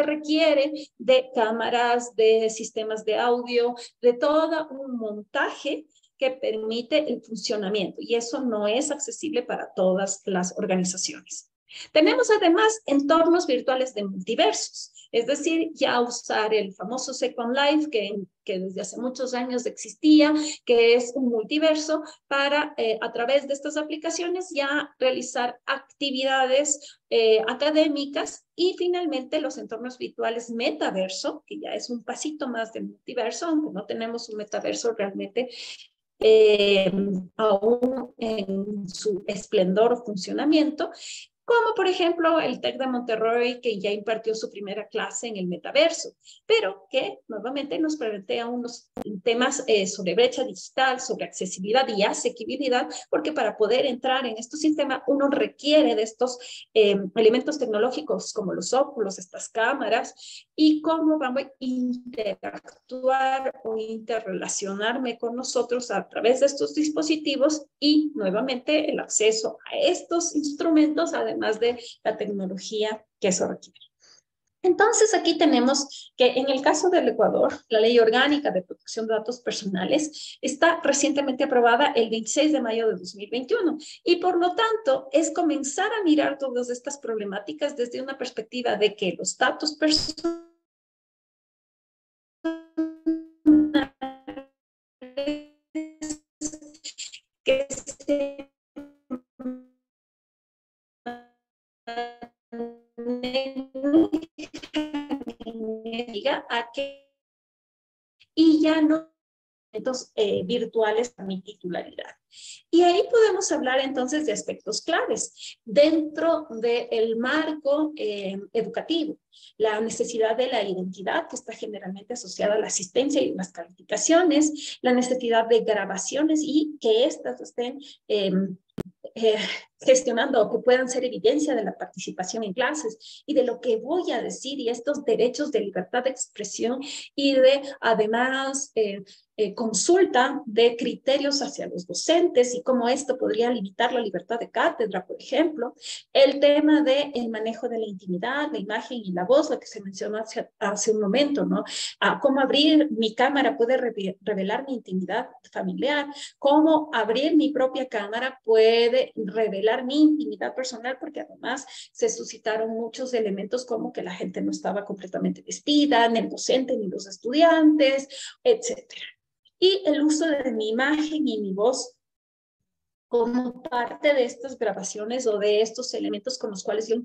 requiere de cámaras, de sistemas de audio, de todo un montaje que permite el funcionamiento, y eso no es accesible para todas las organizaciones. Tenemos además entornos virtuales de multiversos, es decir, ya usar el famoso Second Life que desde hace muchos años existía, que es un multiverso para a través de estas aplicaciones ya realizar actividades académicas, y finalmente los entornos virtuales metaverso, que ya es un pasito más del multiverso, aunque no tenemos un metaverso realmente aún en su esplendor o funcionamiento, como por ejemplo el TEC de Monterrey, que ya impartió su primera clase en el metaverso, pero que nuevamente nos plantea unos temas sobre brecha digital, sobre accesibilidad y asequibilidad, porque para poder entrar en estos sistemas uno requiere de estos elementos tecnológicos como los óculos, estas cámaras, y cómo vamos a interactuar o interrelacionarme con nosotros a través de estos dispositivos y nuevamente el acceso a estos instrumentos, además de la tecnología que eso requiere. Entonces, aquí tenemos que en el caso del Ecuador, la Ley Orgánica de Protección de Datos Personales está recientemente aprobada el 26 de mayo de 2021 y por lo tanto es comenzar a mirar todas estas problemáticas desde una perspectiva de que los datos personales que se a que y ya no virtuales a mi titularidad. Y ahí podemos hablar entonces de aspectos claves dentro del marco educativo. La necesidad de la identidad, que está generalmente asociada a la asistencia y las calificaciones, la necesidad de grabaciones y que éstas estén gestionando o que puedan ser evidencia de la participación en clases y de lo que voy a decir y estos derechos de libertad de expresión y de además consulta de criterios hacia los docentes y cómo esto podría limitar la libertad de cátedra, por ejemplo. El tema del manejo de la intimidad, la imagen y la voz, lo que se mencionó hace un momento, ¿no? Cómo abrir mi cámara puede revelar mi intimidad familiar, cómo abrir mi propia cámara puede revelar mi intimidad personal, porque además se suscitaron muchos elementos como que la gente no estaba completamente vestida, ni el docente ni los estudiantes, etcétera. Y el uso de mi imagen y mi voz como parte de estas grabaciones o de estos elementos con los cuales yo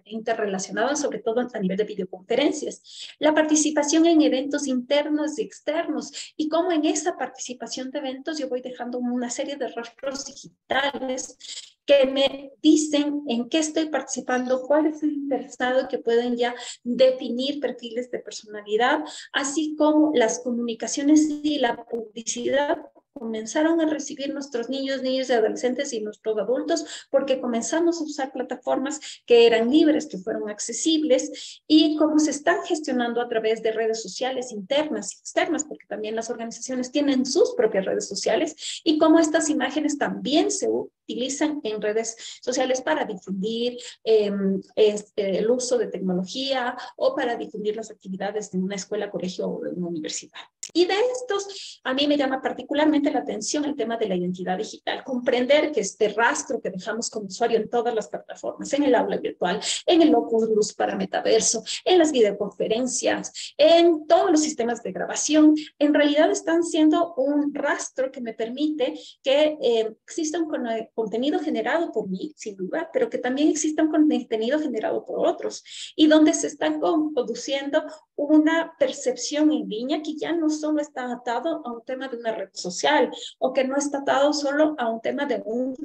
interrelacionaba, sobre todo a nivel de videoconferencias. La participación en eventos internos y externos y cómo en esa participación de eventos yo voy dejando una serie de rastros digitales que me dicen en qué estoy participando, cuál es el interesado, que pueden ya definir perfiles de personalidad, así como las comunicaciones y la publicidad comenzaron a recibir nuestros niños y adolescentes y nuestros adultos porque comenzamos a usar plataformas que eran libres, que fueron accesibles y cómo se están gestionando a través de redes sociales internas y externas, porque también las organizaciones tienen sus propias redes sociales y cómo estas imágenes también se utilizan en redes sociales para difundir el uso de tecnología o para difundir las actividades de una escuela, colegio o de una universidad. Y de estos, a mí me llama particularmente la atención el tema de la identidad digital, comprender que este rastro que dejamos como usuario en todas las plataformas, en el aula virtual, en el Oculus para metaverso, en las videoconferencias, en todos los sistemas de grabación, en realidad están siendo un rastro que me permite que exista un contenido generado por mí, sin duda, pero que también exista un contenido generado por otros y donde se están produciendo una percepción en línea que ya no solo está atado a un tema de una red social o que no está atado solo a un tema de un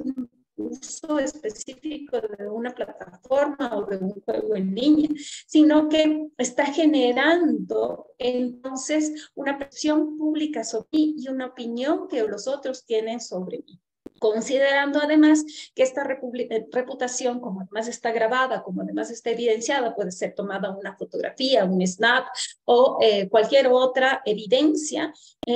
uso específico de una plataforma o de un juego en línea, sino que está generando entonces una percepción pública sobre mí y una opinión que los otros tienen sobre mí. Considerando además que esta reputación, como además está grabada, como además está evidenciada, puede ser tomada una fotografía, un snap o cualquier otra evidencia,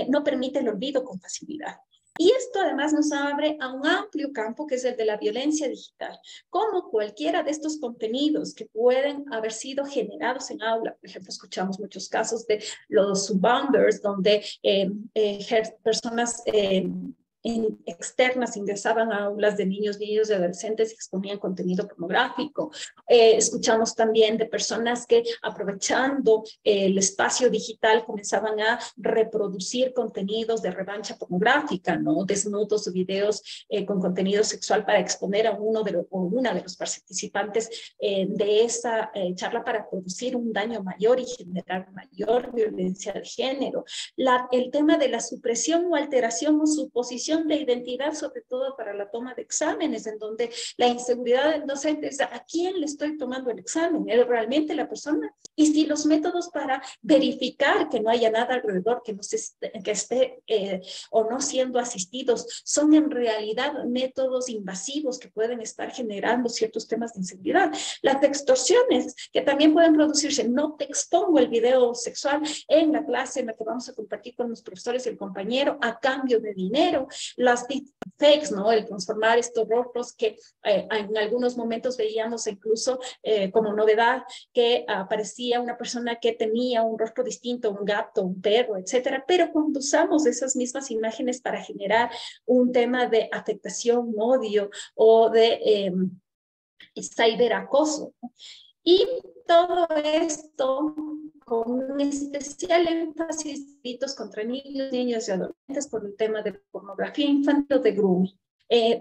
no permite el olvido con facilidad. Y esto además nos abre a un amplio campo que es el de la violencia digital. Como cualquiera de estos contenidos que pueden haber sido generados en aula, por ejemplo, escuchamos muchos casos de los subbounders, donde personas externas ingresaban a aulas de niños y adolescentes y exponían contenido pornográfico. Escuchamos también de personas que aprovechando el espacio digital comenzaban a reproducir contenidos de revancha pornográfica, ¿no? Desnudos o videos con contenido sexual para exponer a uno o una de los participantes de esa charla para producir un daño mayor y generar mayor violencia de género. El tema de la supresión o alteración o suposición construcción de identidad, sobre todo para la toma de exámenes, en donde la inseguridad del docente es a quién le estoy tomando el examen, ¿es realmente la persona? Y si los métodos para verificar que no haya nada alrededor, que esté o no siendo asistidos, son en realidad métodos invasivos que pueden estar generando ciertos temas de inseguridad. Las extorsiones que también pueden producirse, no te expongo el video sexual en la clase en la que vamos a compartir con los profesores y el compañero a cambio de dinero, las deepfakes, ¿no? El transformar estos rostros que en algunos momentos veíamos incluso como novedad que aparecía una persona que tenía un rostro distinto, un gato, un perro, etcétera, pero cuando usamos esas mismas imágenes para generar un tema de afectación, odio o de ciberacoso. Y todo esto con un especial énfasis contra niños y adolescentes por el tema de pornografía infantil o de grooming.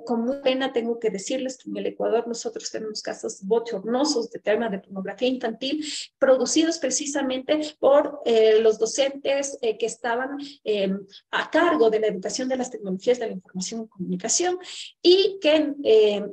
Con mucha pena tengo que decirles que en el Ecuador nosotros tenemos casos bochornosos de tema de pornografía infantil producidos precisamente por los docentes que estaban a cargo de la educación de las tecnologías de la información y comunicación y que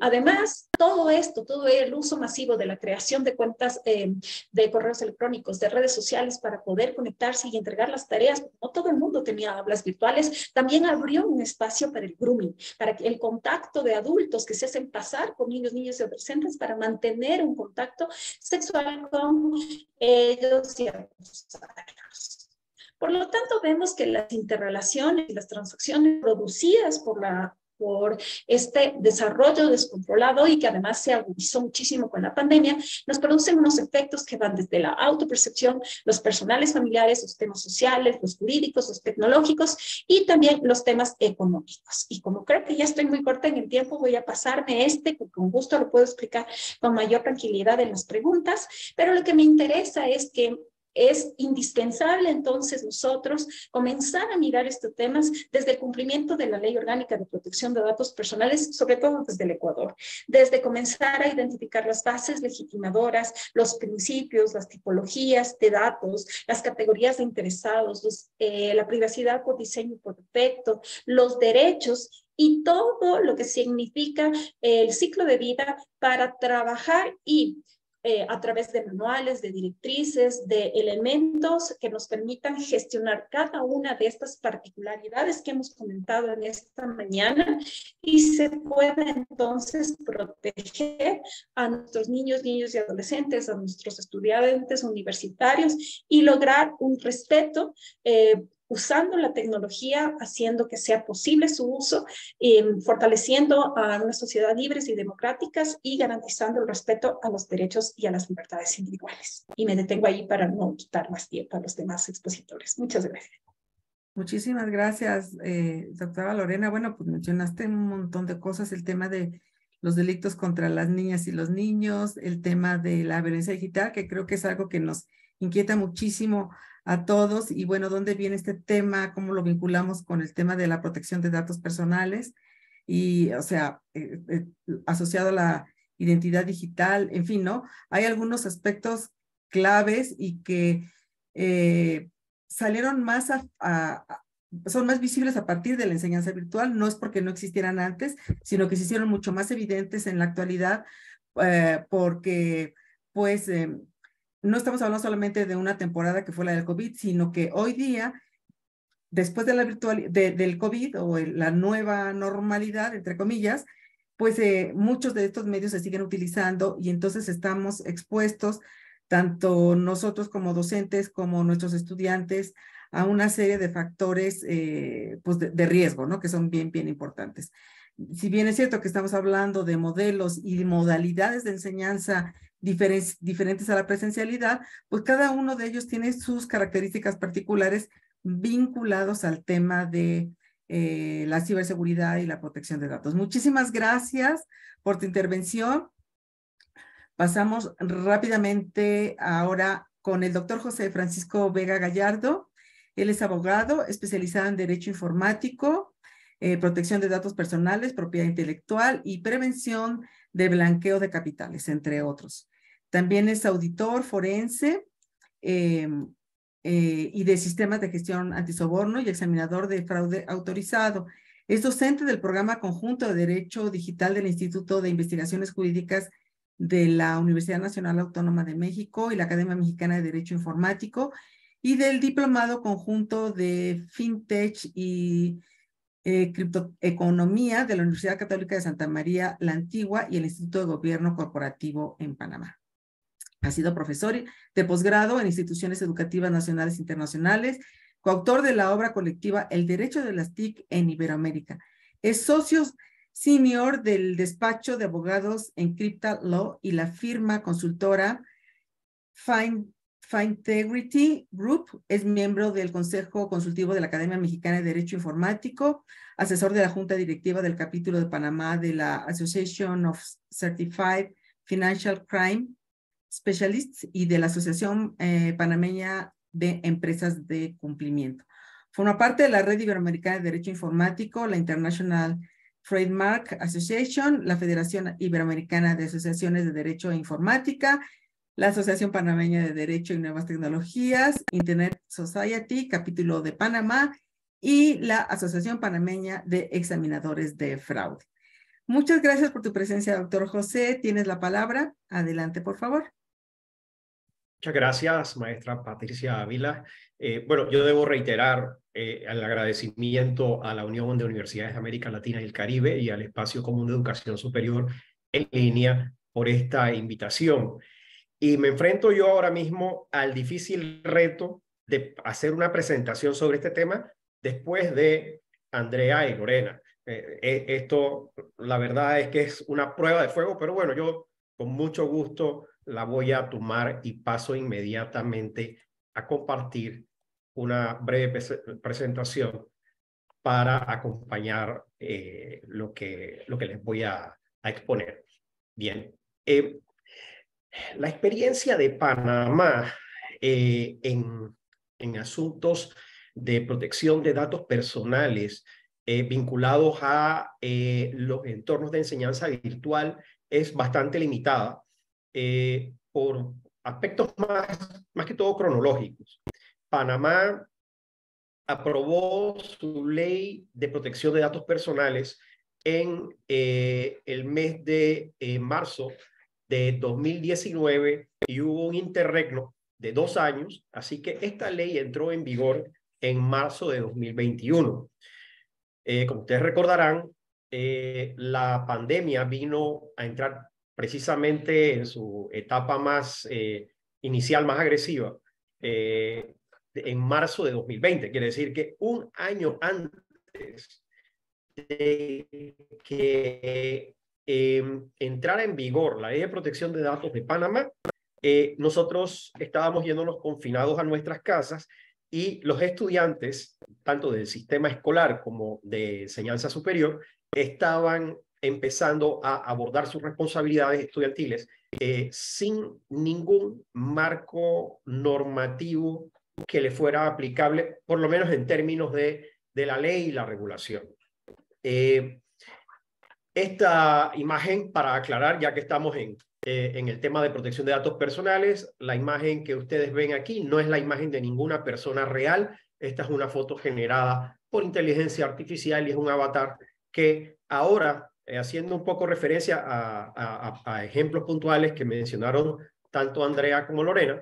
además todo esto, todo el uso masivo de la creación de cuentas de correos electrónicos, de redes sociales para poder conectarse y entregar las tareas, no todo el mundo tenía aulas virtuales, también abrió un espacio para el grooming, para el contacto de adultos que se hacen pasar por niños y adolescentes para mantener un contacto sexual con ellos y abusarlos. Por lo tanto, vemos que las interrelaciones y las transacciones producidas por este desarrollo descontrolado y que además se agudizó muchísimo con la pandemia, nos producen unos efectos que van desde la autopercepción, los personales familiares, los temas sociales, los jurídicos, los tecnológicos y también los temas económicos. Y como creo que ya estoy muy corta en el tiempo, voy a pasarme que con gusto lo puedo explicar con mayor tranquilidad en las preguntas, pero lo que me interesa es que es indispensable entonces nosotros comenzar a mirar estos temas desde el cumplimiento de la Ley Orgánica de Protección de Datos Personales, sobre todo desde el Ecuador, desde comenzar a identificar las bases legitimadoras, los principios, las tipologías de datos, las categorías de interesados, la privacidad por diseño y por defecto, los derechos y todo lo que significa el ciclo de vida para trabajar y a través de manuales, de directrices, de elementos que nos permitan gestionar cada una de estas particularidades que hemos comentado en esta mañana y se pueda entonces proteger a nuestros niños y adolescentes, a nuestros estudiantes universitarios y lograr un respeto usando la tecnología, haciendo que sea posible su uso, fortaleciendo a una sociedad libres y democráticas y garantizando el respeto a los derechos y a las libertades individuales. Y me detengo ahí para no quitar más tiempo a los demás expositores. Muchas gracias. Muchísimas gracias, doctora Lorena. Bueno, pues mencionaste un montón de cosas, el tema de los delitos contra las niñas y los niños, el tema de la violencia digital, que creo que es algo que nos inquieta muchísimo a todos. Y bueno, ¿dónde viene este tema? ¿Cómo lo vinculamos con el tema de la protección de datos personales? Y, o sea, asociado a la identidad digital, en fin, ¿no? Hay algunos aspectos claves y que salieron más son más visibles a partir de la enseñanza virtual. No es porque no existieran antes, sino que se hicieron mucho más evidentes en la actualidad porque, pues, no estamos hablando solamente de una temporada que fue la del COVID, sino que hoy día, después de la del COVID o la nueva normalidad, entre comillas, pues muchos de estos medios se siguen utilizando y entonces estamos expuestos, tanto nosotros como docentes, como nuestros estudiantes, a una serie de factores pues de riesgo, ¿no? Que son bien importantes. Si bien es cierto que estamos hablando de modelos y modalidades de enseñanza diferentes a la presencialidad, pues cada uno de ellos tiene sus características particulares vinculados al tema de la ciberseguridad y la protección de datos. Muchísimas gracias por tu intervención. Pasamos rápidamente ahora con el doctor José Francisco Vega Gallardo. Él es abogado especializado en Derecho Informático, protección de datos personales, propiedad intelectual y prevención de blanqueo de capitales, entre otros. También es auditor forense y de sistemas de gestión antisoborno y examinador de fraude autorizado. Es docente del programa conjunto de Derecho Digital del Instituto de Investigaciones Jurídicas de la Universidad Nacional Autónoma de México y la Academia Mexicana de Derecho Informático y del Diplomado Conjunto de FinTech y Criptoeconomía de la Universidad Católica de Santa María la Antigua y el Instituto de Gobierno Corporativo en Panamá. Ha sido profesor de posgrado en instituciones educativas nacionales e internacionales, coautor de la obra colectiva El Derecho de las TIC en Iberoamérica. Es socio senior del despacho de abogados Encrypta Law y la firma consultora Fintegrity Group. Es miembro del Consejo Consultivo de la Academia Mexicana de Derecho Informático, asesor de la Junta Directiva del capítulo de Panamá de la Association of Certified Financial Crime Specialists y de la Asociación Panameña de Empresas de Cumplimiento. Forma parte de la Red Iberoamericana de Derecho Informático, la International Trademark Association, la Federación Iberoamericana de Asociaciones de Derecho e Informática, la Asociación Panameña de Derecho y Nuevas Tecnologías, Internet Society, capítulo de Panamá, y la Asociación Panameña de Examinadores de Fraude. Muchas gracias por tu presencia, doctor José. Tienes la palabra. Adelante, por favor. Muchas gracias, maestra Patricia Ávila. Bueno, yo debo reiterar el agradecimiento a la Unión de Universidades de América Latina y el Caribe y al Espacio Común de Educación Superior en línea por esta invitación. Y me enfrento yo ahora mismo al difícil reto de hacer una presentación sobre este tema después de Andrea y Lorena. Esto, la verdad es que es una prueba de fuego, pero bueno, yo con mucho gusto la voy a tomar y paso inmediatamente a compartir una breve presentación para acompañar lo que les voy a exponer. Bien, la experiencia de Panamá en asuntos de protección de datos personales vinculados a los entornos de enseñanza virtual es bastante limitada por aspectos más que todo cronológicos. Panamá aprobó su ley de protección de datos personales en el mes de marzo de 2019 y hubo un interregno de 2 años, así que esta ley entró en vigor en marzo de 2021. Como ustedes recordarán, la pandemia vino a entrar precisamente en su etapa más inicial, más agresiva, en marzo de 2020. Quiere decir que un año antes de que entrara en vigor la Ley de Protección de Datos de Panamá, nosotros estábamos yéndonos confinados a nuestras casas y los estudiantes, tanto del sistema escolar como de enseñanza superior, estaban empezando a abordar sus responsabilidades estudiantiles sin ningún marco normativo que le fuera aplicable, por lo menos en términos de la ley y la regulación. Esta imagen, para aclarar, ya que estamos en el tema de protección de datos personales, la imagen que ustedes ven aquí no es la imagen de ninguna persona real. Esta es una foto generada por inteligencia artificial y es un avatar que ahora, haciendo un poco referencia a ejemplos puntuales que mencionaron tanto Andrea como Lorena,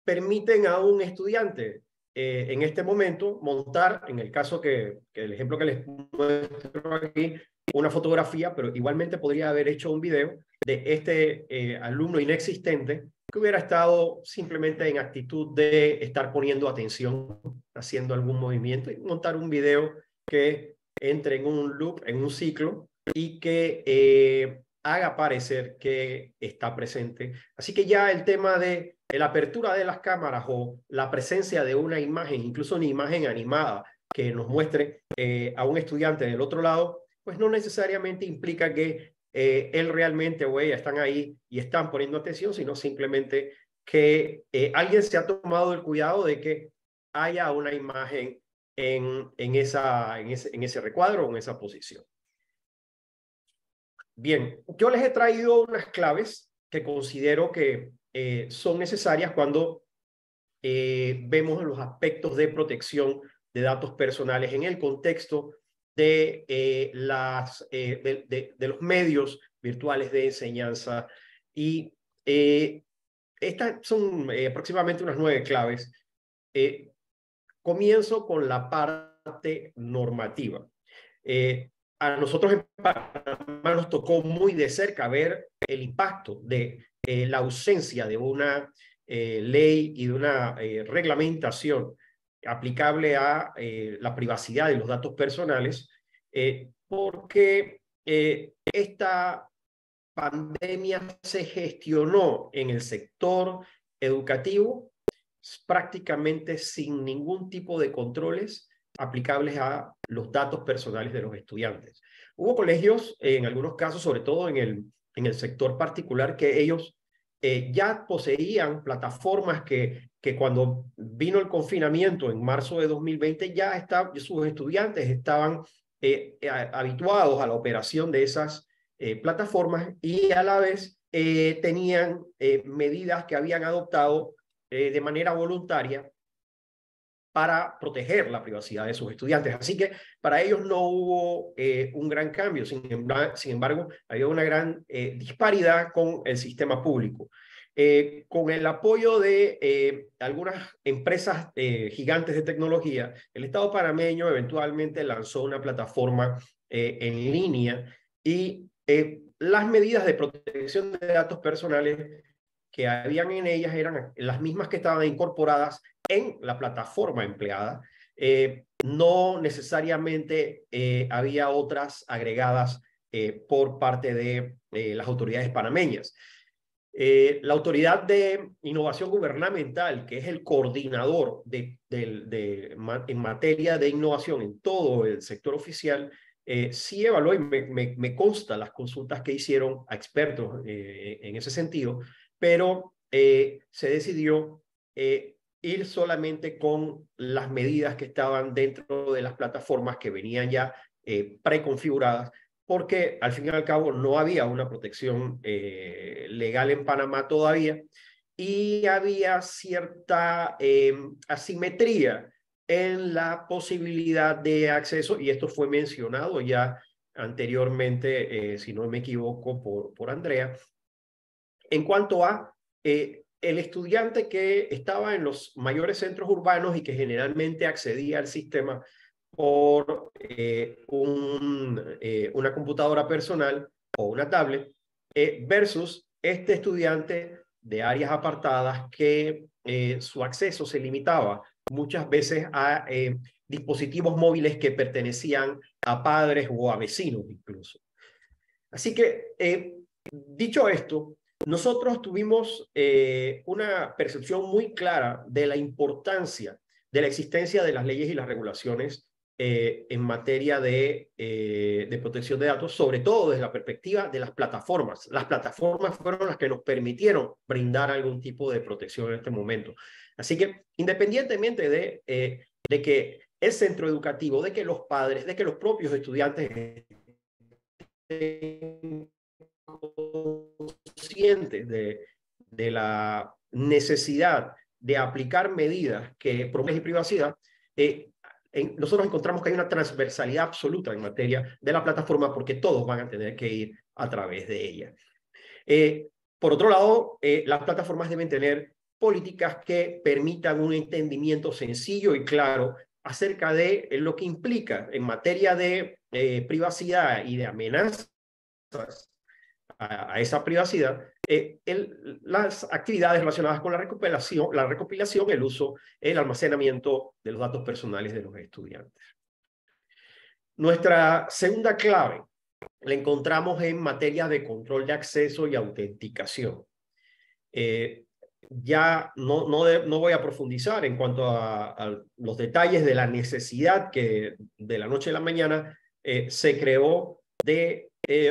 permiten a un estudiante en este momento montar, en el caso que el ejemplo que les muestro aquí, una fotografía, pero igualmente podría haber hecho un video de este alumno inexistente que hubiera estado simplemente en actitud de estar poniendo atención, haciendo algún movimiento, y montar un video que entre en un loop, en un ciclo, y que haga parecer que está presente. Así que ya el tema de la apertura de las cámaras o la presencia de una imagen, incluso una imagen animada que nos muestre a un estudiante del otro lado, pues no necesariamente implica que él realmente o ella están ahí y están poniendo atención, sino simplemente que alguien se ha tomado el cuidado de que haya una imagen en ese recuadro o en esa posición. Bien, yo les he traído unas claves que considero que son necesarias cuando vemos los aspectos de protección de datos personales en el contexto de, de los medios virtuales de enseñanza. Y estas son aproximadamente unas 9 claves. Comienzo con la parte normativa. A nosotros en Panamá nos tocó muy de cerca ver el impacto de la ausencia de una ley y de una reglamentación aplicable a la privacidad de los datos personales, porque esta pandemia se gestionó en el sector educativo prácticamente sin ningún tipo de controles aplicables a los datos personales de los estudiantes. Hubo colegios, en algunos casos, sobre todo en el sector particular, que ellos ya poseían plataformas que cuando vino el confinamiento en marzo de 2020, sus estudiantes estaban habituados a la operación de esas plataformas y a la vez tenían medidas que habían adoptado de manera voluntaria para proteger la privacidad de sus estudiantes. Así que para ellos no hubo un gran cambio. Sin embargo, había una gran disparidad con el sistema público. Con el apoyo de algunas empresas gigantes de tecnología, el Estado panameño eventualmente lanzó una plataforma en línea y las medidas de protección de datos personales que habían en ellas eran las mismas que estaban incorporadas en la plataforma empleada. No necesariamente había otras agregadas por parte de las autoridades panameñas. La Autoridad de Innovación Gubernamental, que es el coordinador en materia de innovación en todo el sector oficial, sí evaluó y me consta las consultas que hicieron a expertos en ese sentido, pero se decidió ir solamente con las medidas que estaban dentro de las plataformas que venían ya preconfiguradas, porque al fin y al cabo no había una protección legal en Panamá todavía y había cierta asimetría en la posibilidad de acceso, y esto fue mencionado ya anteriormente, si no me equivoco, por Andrea, en cuanto a el estudiante que estaba en los mayores centros urbanos y que generalmente accedía al sistema por una computadora personal o una tablet, versus este estudiante de áreas apartadas que su acceso se limitaba muchas veces a dispositivos móviles que pertenecían a padres o a vecinos incluso. Así que, dicho esto, nosotros tuvimos una percepción muy clara de la importancia de la existencia de las leyes y las regulaciones en materia de protección de datos, sobre todo desde la perspectiva de las plataformas. Las plataformas fueron las que nos permitieron brindar algún tipo de protección en este momento. Así que, independientemente de que el centro educativo, de que los padres, de que los propios estudiantes estén conscientes de la necesidad de aplicar medidas que protegen privacidad, nosotros encontramos que hay una transversalidad absoluta en materia de la plataforma porque todos van a tener que ir a través de ella. Por otro lado, las plataformas deben tener políticas que permitan un entendimiento sencillo y claro acerca de lo que implica en materia de privacidad y de amenazas a esa privacidad, las actividades relacionadas con la recopilación, el uso, el almacenamiento de los datos personales de los estudiantes. Nuestra segunda clave la encontramos en materia de control de acceso y autenticación. Ya no voy a profundizar en cuanto a los detalles de la necesidad que de la noche a la mañana se creó de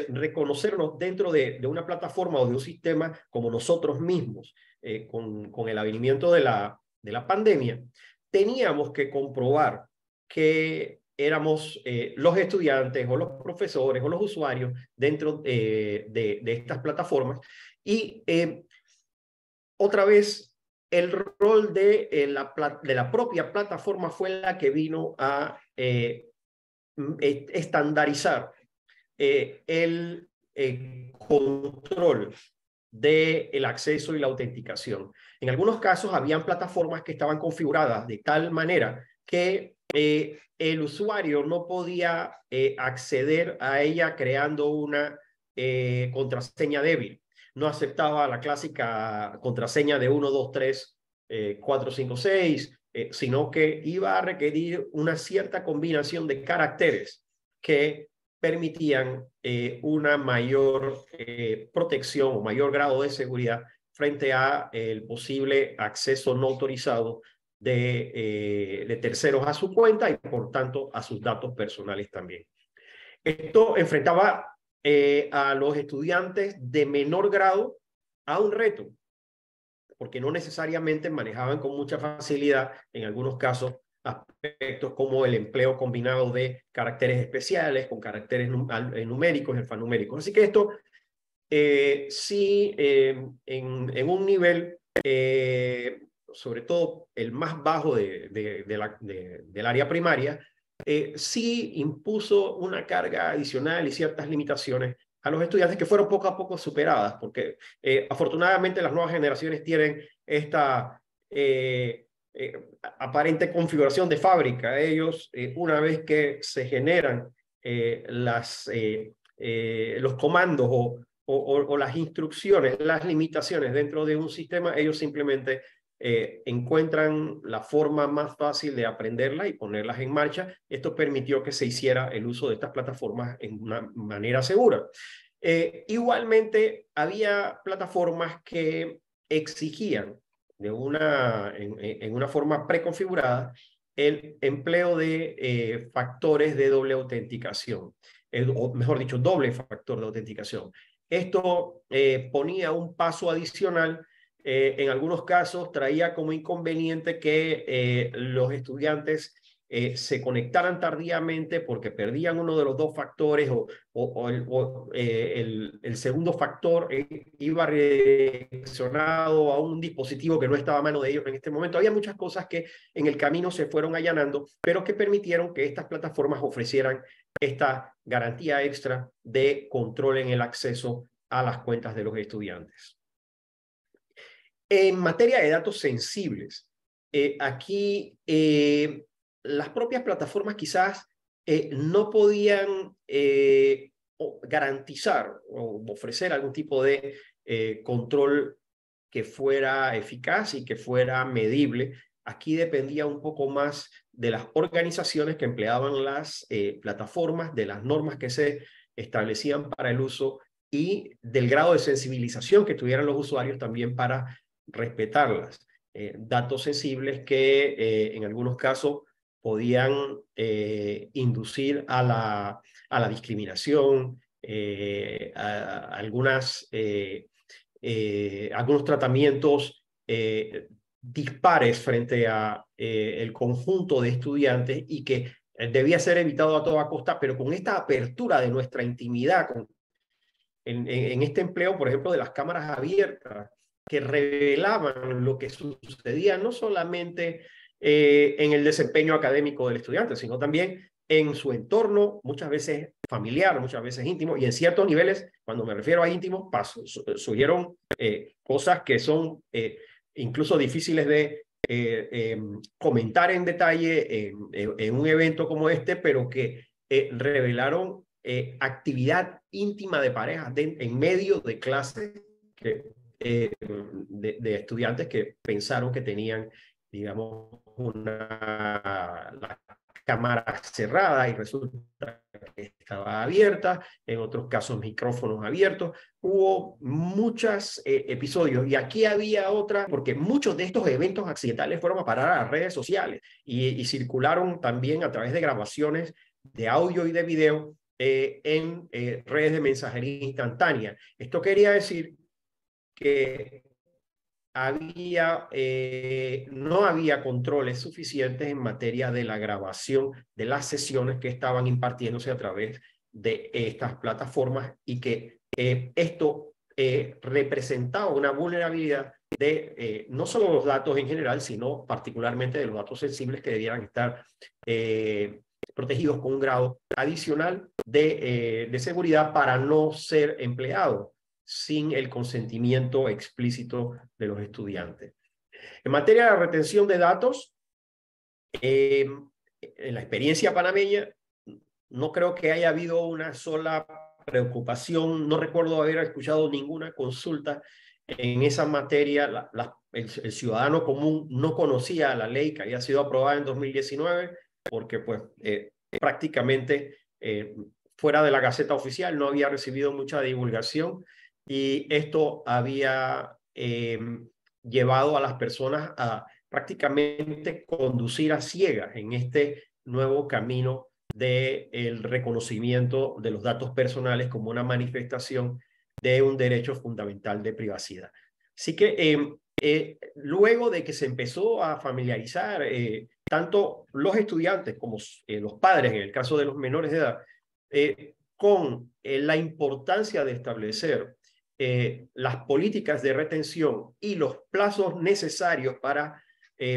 reconocernos dentro de una plataforma o de un sistema como nosotros mismos, con el advenimiento de la pandemia. Teníamos que comprobar que éramos los estudiantes o los profesores o los usuarios dentro de estas plataformas y otra vez el rol de la propia plataforma fue la que vino a estandarizar el control del acceso y la autenticación. En algunos casos habían plataformas que estaban configuradas de tal manera que el usuario no podía acceder a ella creando una contraseña débil. No aceptaba la clásica contraseña de 1, 2, 3, 4, 5, 6, sino que iba a requerir una cierta combinación de caracteres que permitían una mayor protección o mayor grado de seguridad frente a el posible acceso no autorizado de terceros a su cuenta y por tanto a sus datos personales también. Esto enfrentaba a los estudiantes de menor grado a un reto, porque no necesariamente manejaban con mucha facilidad, en algunos casos, aspectos como el empleo combinado de caracteres especiales con caracteres numéricos y alfanuméricos. Así que esto sí, en un nivel, sobre todo el más bajo del área primaria, sí impuso una carga adicional y ciertas limitaciones a los estudiantes que fueron poco a poco superadas, porque afortunadamente las nuevas generaciones tienen esta aparente configuración de fábrica. Ellos, una vez que se generan los comandos o las instrucciones, las limitaciones dentro de un sistema, ellos simplemente encuentran la forma más fácil de aprenderla y ponerlas en marcha. Esto permitió que se hiciera el uso de estas plataformas en una manera segura. Igualmente, había plataformas que exigían en una forma preconfigurada el empleo de factores de doble autenticación, o mejor dicho, doble factor de autenticación. Esto ponía un paso adicional. En algunos casos traía como inconveniente que los estudiantes se conectaran tardíamente porque perdían uno de los dos factores o el segundo factor iba redireccionado a un dispositivo que no estaba a mano de ellos en este momento. Había muchas cosas que en el camino se fueron allanando, pero que permitieron que estas plataformas ofrecieran esta garantía extra de control en el acceso a las cuentas de los estudiantes. En materia de datos sensibles, aquí las propias plataformas quizás no podían garantizar o ofrecer algún tipo de control que fuera eficaz y que fuera medible. Aquí dependía un poco más de las organizaciones que empleaban las plataformas, de las normas que se establecían para el uso y del grado de sensibilización que tuvieran los usuarios también para respetarlas. Datos sensibles que en algunos casos podían inducir a la discriminación, algunos tratamientos dispares frente a el conjunto de estudiantes y que debía ser evitado a toda costa, pero con esta apertura de nuestra intimidad, en este empleo, por ejemplo, de las cámaras abiertas, que revelaban lo que sucedía no solamente en el desempeño académico del estudiante, sino también en su entorno, muchas veces familiar, muchas veces íntimo, y en ciertos niveles, cuando me refiero a íntimos, surgieron cosas que son incluso difíciles de comentar en detalle en un evento como este, pero que revelaron actividad íntima de parejas en medio de clases de estudiantes que pensaron que tenían, digamos, la cámara cerrada y resulta que estaba abierta, en otros casos micrófonos abiertos. Hubo muchos episodios y aquí había otra, porque muchos de estos eventos accidentales fueron a parar a las redes sociales y circularon también a través de grabaciones de audio y de video en redes de mensajería instantánea. Esto quería decir que no había controles suficientes en materia de la grabación de las sesiones que estaban impartiéndose a través de estas plataformas y que esto representaba una vulnerabilidad de no solo los datos en general, sino particularmente de los datos sensibles que debieran estar protegidos con un grado adicional de seguridad para no ser empleados sin el consentimiento explícito de los estudiantes. En materia de retención de datos, en la experiencia panameña, no creo que haya habido una sola preocupación, no recuerdo haber escuchado ninguna consulta en esa materia. El ciudadano común no conocía la ley que había sido aprobada en 2019 porque pues prácticamente fuera de la Gaceta Oficial no había recibido mucha divulgación y esto había llevado a las personas a prácticamente conducir a ciegas en este nuevo camino del reconocimiento de los datos personales como una manifestación de un derecho fundamental de privacidad. Así que luego de que se empezó a familiarizar tanto los estudiantes como los padres, en el caso de los menores de edad, con la importancia de establecer las políticas de retención y los plazos necesarios para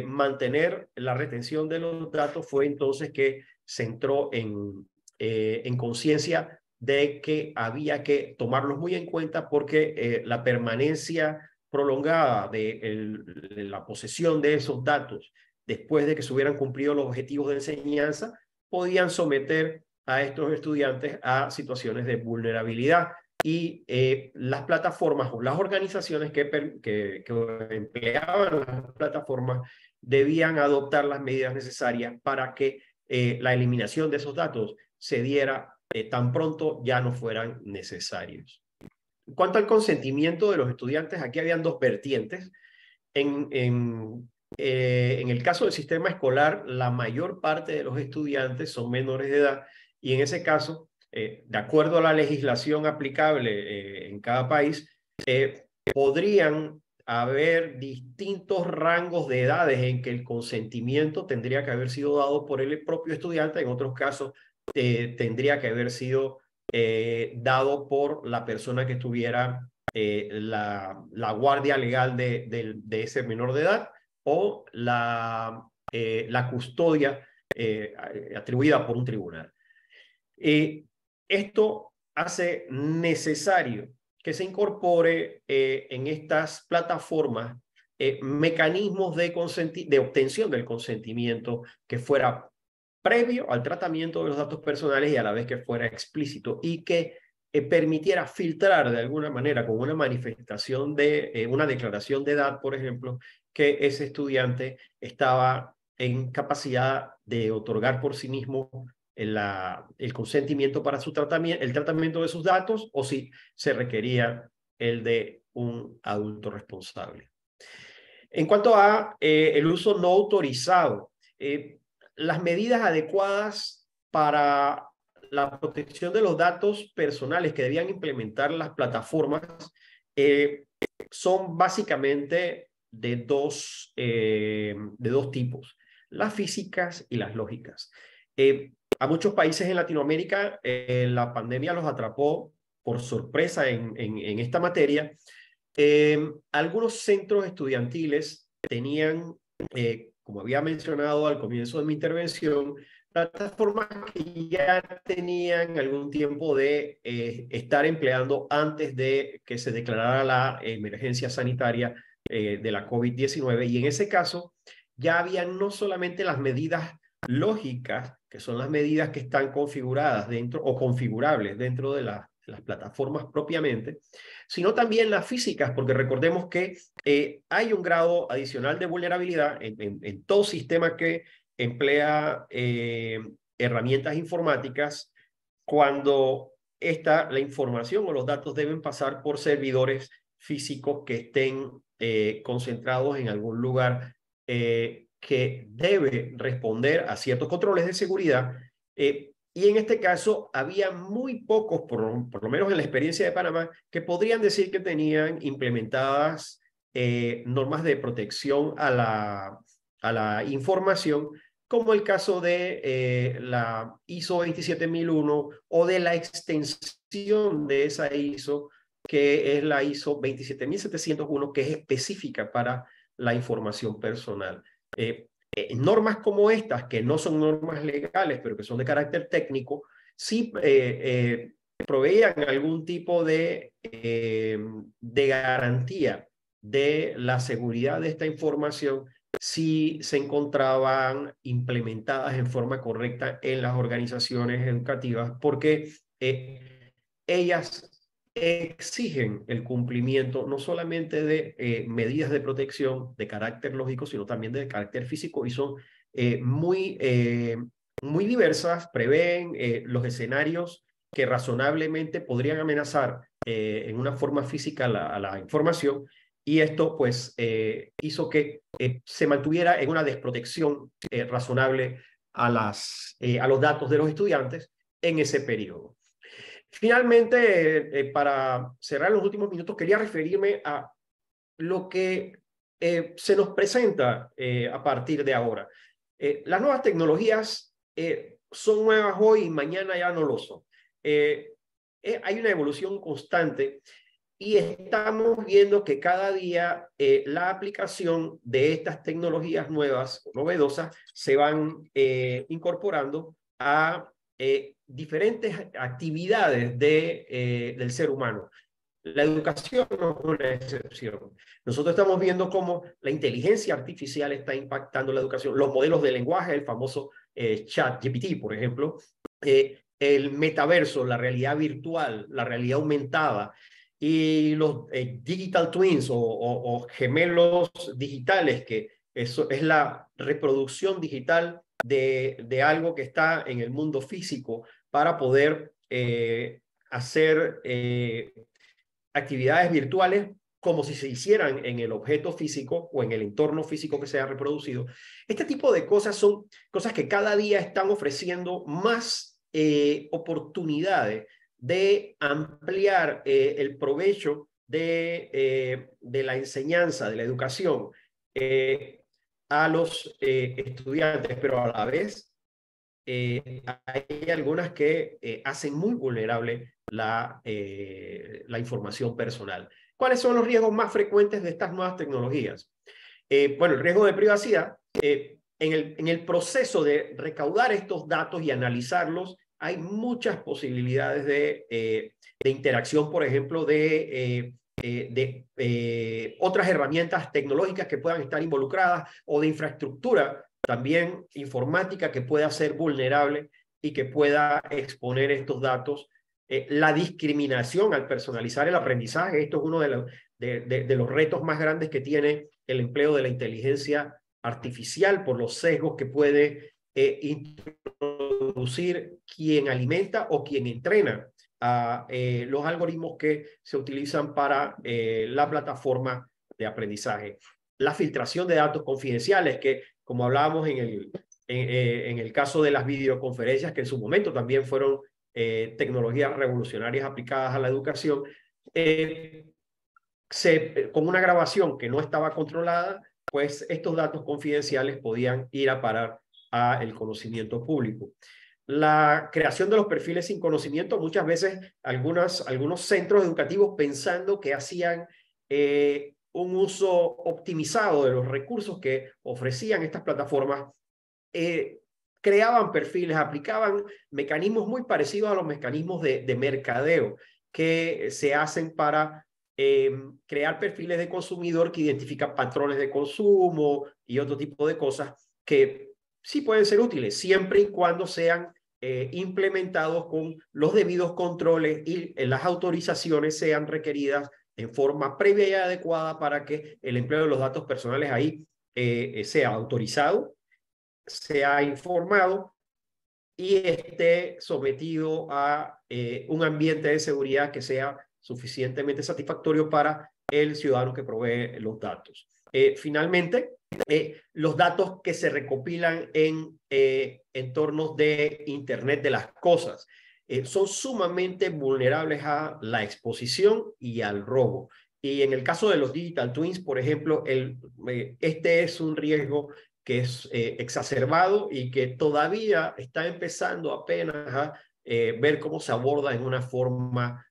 mantener la retención de los datos, fue entonces que se entró en conciencia de que había que tomarlos muy en cuenta porque la permanencia prolongada de la posesión de esos datos después de que se hubieran cumplido los objetivos de enseñanza podían someter a estos estudiantes a situaciones de vulnerabilidad y las plataformas o las organizaciones que empleaban las plataformas debían adoptar las medidas necesarias para que la eliminación de esos datos se diera tan pronto ya no fueran necesarios. En cuanto al consentimiento de los estudiantes, aquí habían dos vertientes. En el caso del sistema escolar, la mayor parte de los estudiantes son menores de edad y en ese caso, de acuerdo a la legislación aplicable en cada país, podrían haber distintos rangos de edades en que el consentimiento tendría que haber sido dado por el propio estudiante, en otros casos tendría que haber sido dado por la persona que estuviera la guardia legal de ese menor de edad o la custodia atribuida por un tribunal. Esto hace necesario que se incorpore en estas plataformas mecanismos de obtención del consentimiento que fuera previo al tratamiento de los datos personales y a la vez que fuera explícito y que permitiera filtrar de alguna manera con una manifestación de una declaración de edad, por ejemplo, que ese estudiante estaba en capacidad de otorgar por sí mismo el consentimiento para el tratamiento de sus datos o si se requería el de un adulto responsable. En cuanto a el uso no autorizado, las medidas adecuadas para la protección de los datos personales que debían implementar las plataformas son básicamente de dos tipos, las físicas y las lógicas. A muchos países en Latinoamérica la pandemia los atrapó por sorpresa en esta materia. Algunos centros estudiantiles tenían, como había mencionado al comienzo de mi intervención, plataformas que ya tenían algún tiempo de estar empleando antes de que se declarara la emergencia sanitaria de la COVID-19. Y en ese caso ya había no solamente las medidas lógicas, que son las medidas que están configuradas dentro o configurables dentro de las plataformas propiamente, sino también las físicas, porque recordemos que hay un grado adicional de vulnerabilidad en todo sistema que emplea herramientas informáticas cuando la información o los datos deben pasar por servidores físicos que estén concentrados en algún lugar que debe responder a ciertos controles de seguridad. Y en este caso había muy pocos, por lo menos en la experiencia de Panamá, que podrían decir que tenían implementadas normas de protección a la información, como el caso de la ISO 27001 o de la extensión de esa ISO que es la ISO 27701, que es específica para la información personal. Normas como estas, que no son normas legales, pero que son de carácter técnico, sí proveían algún tipo de garantía de la seguridad de esta información si se encontraban implementadas en forma correcta en las organizaciones educativas, porque ellas exigen el cumplimiento no solamente de medidas de protección de carácter lógico, sino también de carácter físico, y son muy diversas, prevén los escenarios que razonablemente podrían amenazar en una forma física a la información, y esto pues hizo que se mantuviera en una desprotección razonable a los datos de los estudiantes en ese periodo. Finalmente, para cerrar los últimos minutos, quería referirme a lo que se nos presenta a partir de ahora. Las nuevas tecnologías son nuevas hoy y mañana ya no lo son. Hay una evolución constante y estamos viendo que cada día la aplicación de estas tecnologías nuevas, novedosas, se van incorporando a diferentes actividades del ser humano. La educación no es una excepción. Nosotros estamos viendo cómo la inteligencia artificial está impactando la educación, los modelos de lenguaje, el famoso ChatGPT, por ejemplo, el metaverso, la realidad virtual, la realidad aumentada, y los digital twins o gemelos digitales, que eso es la reproducción digital de algo que está en el mundo físico para poder hacer actividades virtuales como si se hicieran en el objeto físico o en el entorno físico que se ha reproducido. Este tipo de cosas son cosas que cada día están ofreciendo más oportunidades de ampliar el provecho de la enseñanza, de la educación a los estudiantes, pero a la vez hay algunas que hacen muy vulnerable la información personal. ¿Cuáles son los riesgos más frecuentes de estas nuevas tecnologías? Bueno, el riesgo de privacidad. En el proceso de recaudar estos datos y analizarlos, hay muchas posibilidades de interacción, por ejemplo, de otras herramientas tecnológicas que puedan estar involucradas, o de infraestructura también informática que pueda ser vulnerable y que pueda exponer estos datos. La discriminación al personalizar el aprendizaje, esto es uno de los retos más grandes que tiene el empleo de la inteligencia artificial, por los sesgos que puede introducir quien alimenta o quien entrena a los algoritmos que se utilizan para la plataforma de aprendizaje. La filtración de datos confidenciales, que como hablábamos en el caso de las videoconferencias, que en su momento también fueron tecnologías revolucionarias aplicadas a la educación, con una grabación que no estaba controlada, pues estos datos confidenciales podían ir a parar al conocimiento público. La creación de los perfiles sin conocimiento, muchas veces algunos centros educativos, pensando que hacían un uso optimizado de los recursos que ofrecían estas plataformas, creaban perfiles, aplicaban mecanismos muy parecidos a los mecanismos de mercadeo que se hacen para crear perfiles de consumidor que identifican patrones de consumo y otro tipo de cosas que sí pueden ser útiles, siempre y cuando sean implementados con los debidos controles y las autorizaciones sean requeridas en forma previa y adecuada para que el empleo de los datos personales ahí sea autorizado, sea informado y esté sometido a un ambiente de seguridad que sea suficientemente satisfactorio para el ciudadano que provee los datos. Finalmente, los datos que se recopilan en entornos de Internet de las cosas son sumamente vulnerables a la exposición y al robo. Y en el caso de los digital twins, por ejemplo, este es un riesgo que es exacerbado y que todavía está empezando apenas a ver cómo se aborda en una forma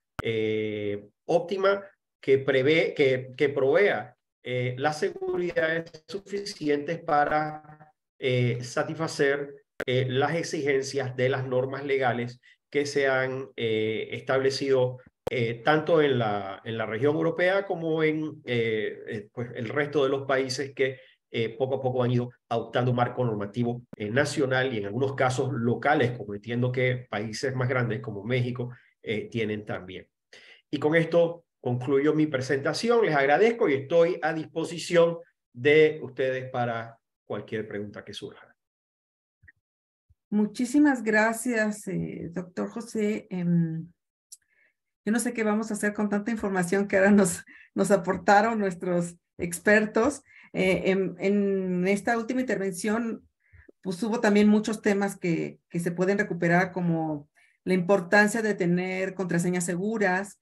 óptima que provea las seguridades suficientes para satisfacer las exigencias de las normas legales que se han establecido tanto en la región europea como en pues el resto de los países que poco a poco han ido adoptando un marco normativo nacional y en algunos casos locales, como entiendo que países más grandes como México tienen también. Y con esto concluyo mi presentación. Les agradezco y estoy a disposición de ustedes para cualquier pregunta que surja. Muchísimas gracias, doctor José. Yo no sé qué vamos a hacer con tanta información que ahora nos aportaron nuestros expertos. En esta última intervención, pues hubo también muchos temas que se pueden recuperar, como la importancia de tener contraseñas seguras,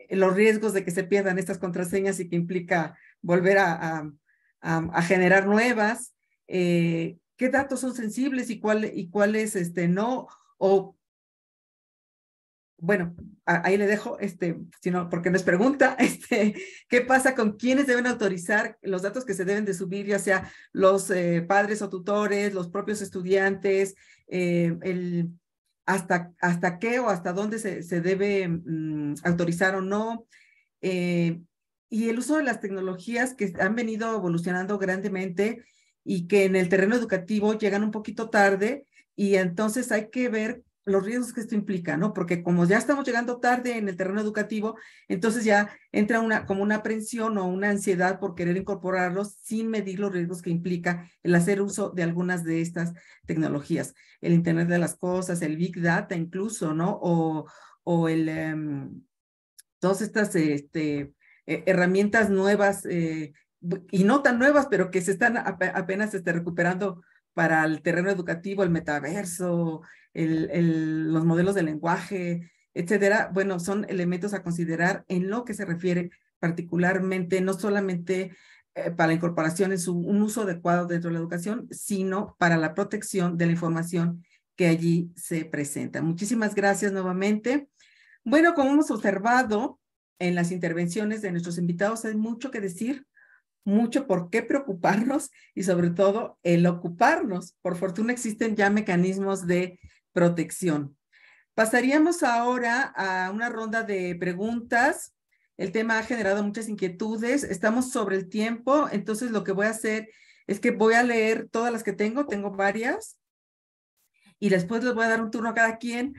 los riesgos de que se pierdan estas contraseñas y que implica volver a generar nuevas, qué datos son sensibles y cuáles no, o bueno, ahí le dejo, sino porque nos pregunta, ¿qué pasa con quienes deben autorizar los datos que se deben de subir, ya sea los padres o tutores, los propios estudiantes, hasta qué o hasta dónde se debe autorizar o no, y el uso de las tecnologías que han venido evolucionando grandemente y que en el terreno educativo llegan un poquito tarde, y entonces hay que ver los riesgos que esto implica, ¿no? Porque como ya estamos llegando tarde en el terreno educativo, entonces ya entra como una aprensión o una ansiedad por querer incorporarlos sin medir los riesgos que implica el hacer uso de algunas de estas tecnologías. El Internet de las Cosas, el Big Data incluso, ¿no? O todas estas herramientas nuevas y no tan nuevas, pero que se están apenas recuperando para el terreno educativo, el metaverso, los modelos de lenguaje, etcétera. Bueno, son elementos a considerar en lo que se refiere particularmente, no solamente para la incorporación en un uso adecuado dentro de la educación, sino para la protección de la información que allí se presenta. Muchísimas gracias nuevamente. Bueno, como hemos observado en las intervenciones de nuestros invitados, hay mucho que decir, mucho por qué preocuparnos y sobre todo el ocuparnos. Por fortuna existen ya mecanismos de protección. Pasaríamos ahora a una ronda de preguntas. El tema ha generado muchas inquietudes. Estamos sobre el tiempo, entonces lo que voy a hacer es que voy a leer todas las que tengo varias, y después les voy a dar un turno a cada quien,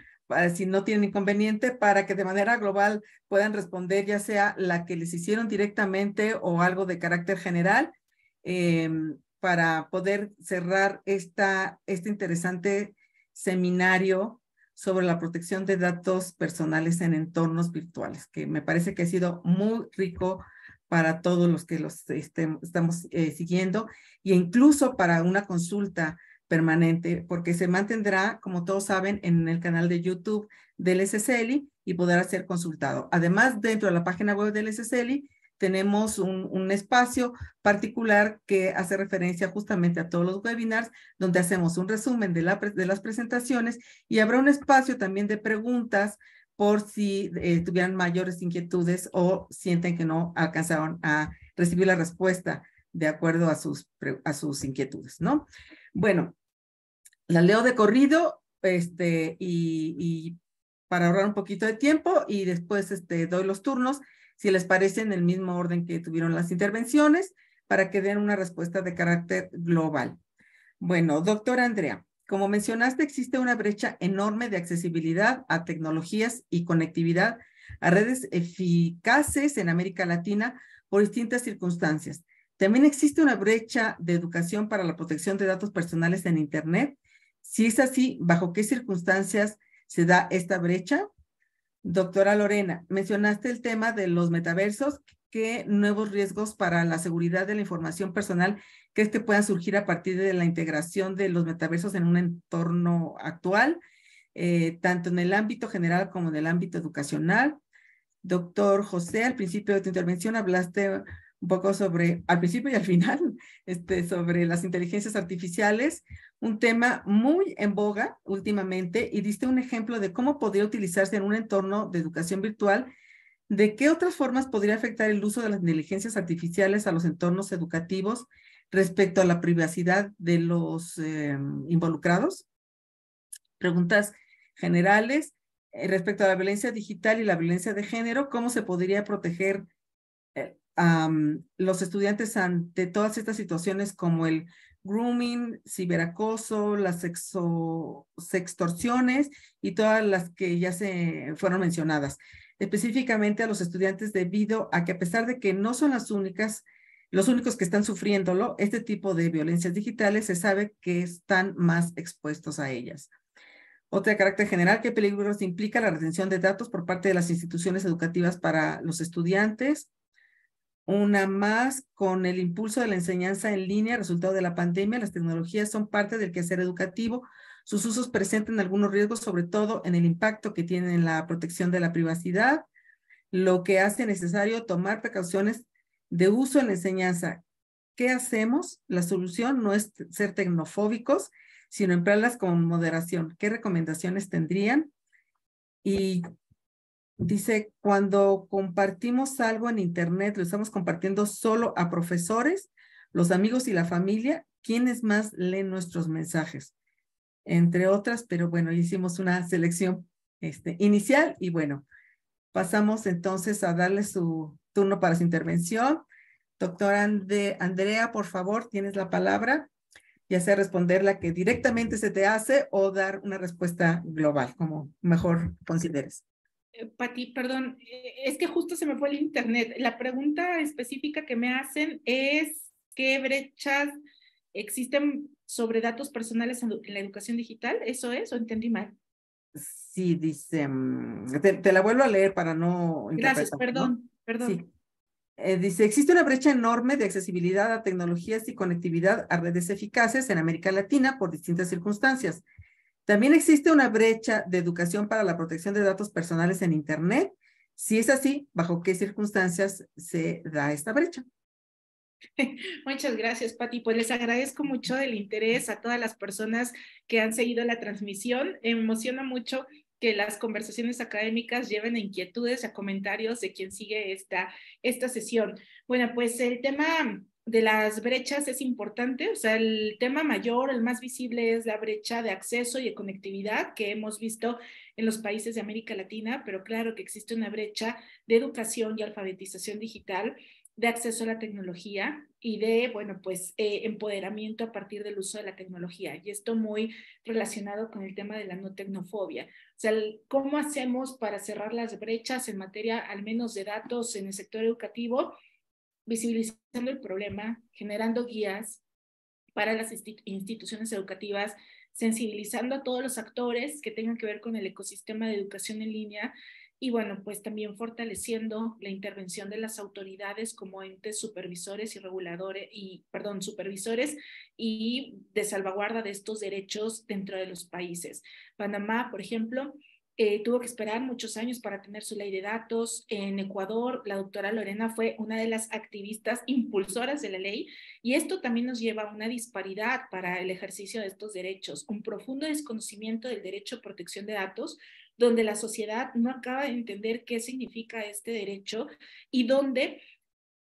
si no tienen inconveniente, para que de manera global puedan responder, ya sea la que les hicieron directamente o algo de carácter general, para poder cerrar este interesante seminario sobre la protección de datos personales en entornos virtuales, que me parece que ha sido muy rico para todos los que los estamos siguiendo, e incluso para una consulta permanente, porque se mantendrá, como todos saben, en el canal de YouTube del SSLI y podrá ser consultado. Además, dentro de la página web del SSLI tenemos un espacio particular que hace referencia justamente a todos los webinars, donde hacemos un resumen de las presentaciones, y habrá un espacio también de preguntas por si tuvieran mayores inquietudes o sienten que no alcanzaron a recibir la respuesta de acuerdo a sus inquietudes, ¿no? Bueno, la leo de corrido, y para ahorrar un poquito de tiempo, y después doy los turnos, si les parece, en el mismo orden que tuvieron las intervenciones, para que den una respuesta de carácter global. Bueno, doctora Andrea, como mencionaste, existe una brecha enorme de accesibilidad a tecnologías y conectividad a redes eficaces en América Latina por distintas circunstancias. También existe una brecha de educación para la protección de datos personales en Internet. Si es así, ¿bajo qué circunstancias se da esta brecha? Doctora Lorena, mencionaste el tema de los metaversos. ¿Qué nuevos riesgos para la seguridad de la información personal crees que puedan surgir a partir de la integración de los metaversos en un entorno actual, tanto en el ámbito general como en el ámbito educacional? Doctor José, al principio de tu intervención hablaste un poco sobre, al principio y al final, sobre las inteligencias artificiales, un tema muy en boga últimamente, y diste un ejemplo de cómo podría utilizarse en un entorno de educación virtual ¿De qué otras formas podría afectar el uso de las inteligencias artificiales a los entornos educativos respecto a la privacidad de los involucrados? Preguntas generales respecto a la violencia digital y la violencia de género. ¿Cómo se podría proteger los estudiantes ante todas estas situaciones como el grooming, ciberacoso, las sextorsiones y todas las que ya se fueron mencionadas? Específicamente a los estudiantes, debido a que a pesar de que no son los únicos que están sufriéndolo, este tipo de violencias digitales se sabe que están más expuestos a ellas. Otra de carácter general: ¿qué peligros implica la retención de datos por parte de las instituciones educativas para los estudiantes? Una más: con el impulso de la enseñanza en línea, resultado de la pandemia, las tecnologías son parte del quehacer educativo. Sus usos presentan algunos riesgos, sobre todo en el impacto que tienen en la protección de la privacidad, lo que hace necesario tomar precauciones de uso en la enseñanza. ¿Qué hacemos? La solución no es ser tecnofóbicos, sino emplearlas con moderación. ¿Qué recomendaciones tendrían? Y dice, cuando compartimos algo en internet, lo estamos compartiendo solo a profesores, los amigos y la familia. ¿Quiénes más leen nuestros mensajes? Entre otras, pero bueno, hicimos una selección inicial y bueno, pasamos entonces a darle su turno para su intervención. Doctora Andrea, por favor, tienes la palabra, ya sea responder la que directamente se te hace o dar una respuesta global, como mejor consideres. Pati, perdón, es que justo se me fue el internet. La pregunta específica que me hacen es ¿qué brechas existen sobre datos personales en la educación digital? ¿Eso es o entendí mal? Sí, dice, te la vuelvo a leer para no Gracias, interpretar, perdón, ¿no? perdón. Sí. Dice, existe una brecha enorme de accesibilidad a tecnologías y conectividad a redes eficaces en América Latina por distintas circunstancias. También existe una brecha de educación para la protección de datos personales en Internet. Si es así, ¿bajo qué circunstancias se da esta brecha? Muchas gracias, Pati. Pues les agradezco mucho el interés a todas las personas que han seguido la transmisión. Me emociona mucho que las conversaciones académicas lleven a inquietudes, a comentarios de quien sigue esta sesión. Bueno, pues el tema de las brechas es importante, o sea, el tema mayor, el más visible es la brecha de acceso y de conectividad que hemos visto en los países de América Latina, pero claro que existe una brecha de educación y alfabetización digital, de acceso a la tecnología y de, bueno, pues empoderamiento a partir del uso de la tecnología. Y esto muy relacionado con el tema de la no tecnofobia. O sea, ¿cómo hacemos para cerrar las brechas en materia al menos de datos en el sector educativo? Visibilizando el problema, generando guías para las instituciones educativas, sensibilizando a todos los actores que tengan que ver con el ecosistema de educación en línea y bueno, pues también fortaleciendo la intervención de las autoridades como entes supervisores y supervisores y de salvaguarda de estos derechos dentro de los países. Panamá, por ejemplo, tuvo que esperar muchos años para tener su ley de datos. En Ecuador, la doctora Lorena fue una de las activistas impulsoras de la ley y esto también nos lleva a una disparidad para el ejercicio de estos derechos, un profundo desconocimiento del derecho a protección de datos, donde la sociedad no acaba de entender qué significa este derecho y donde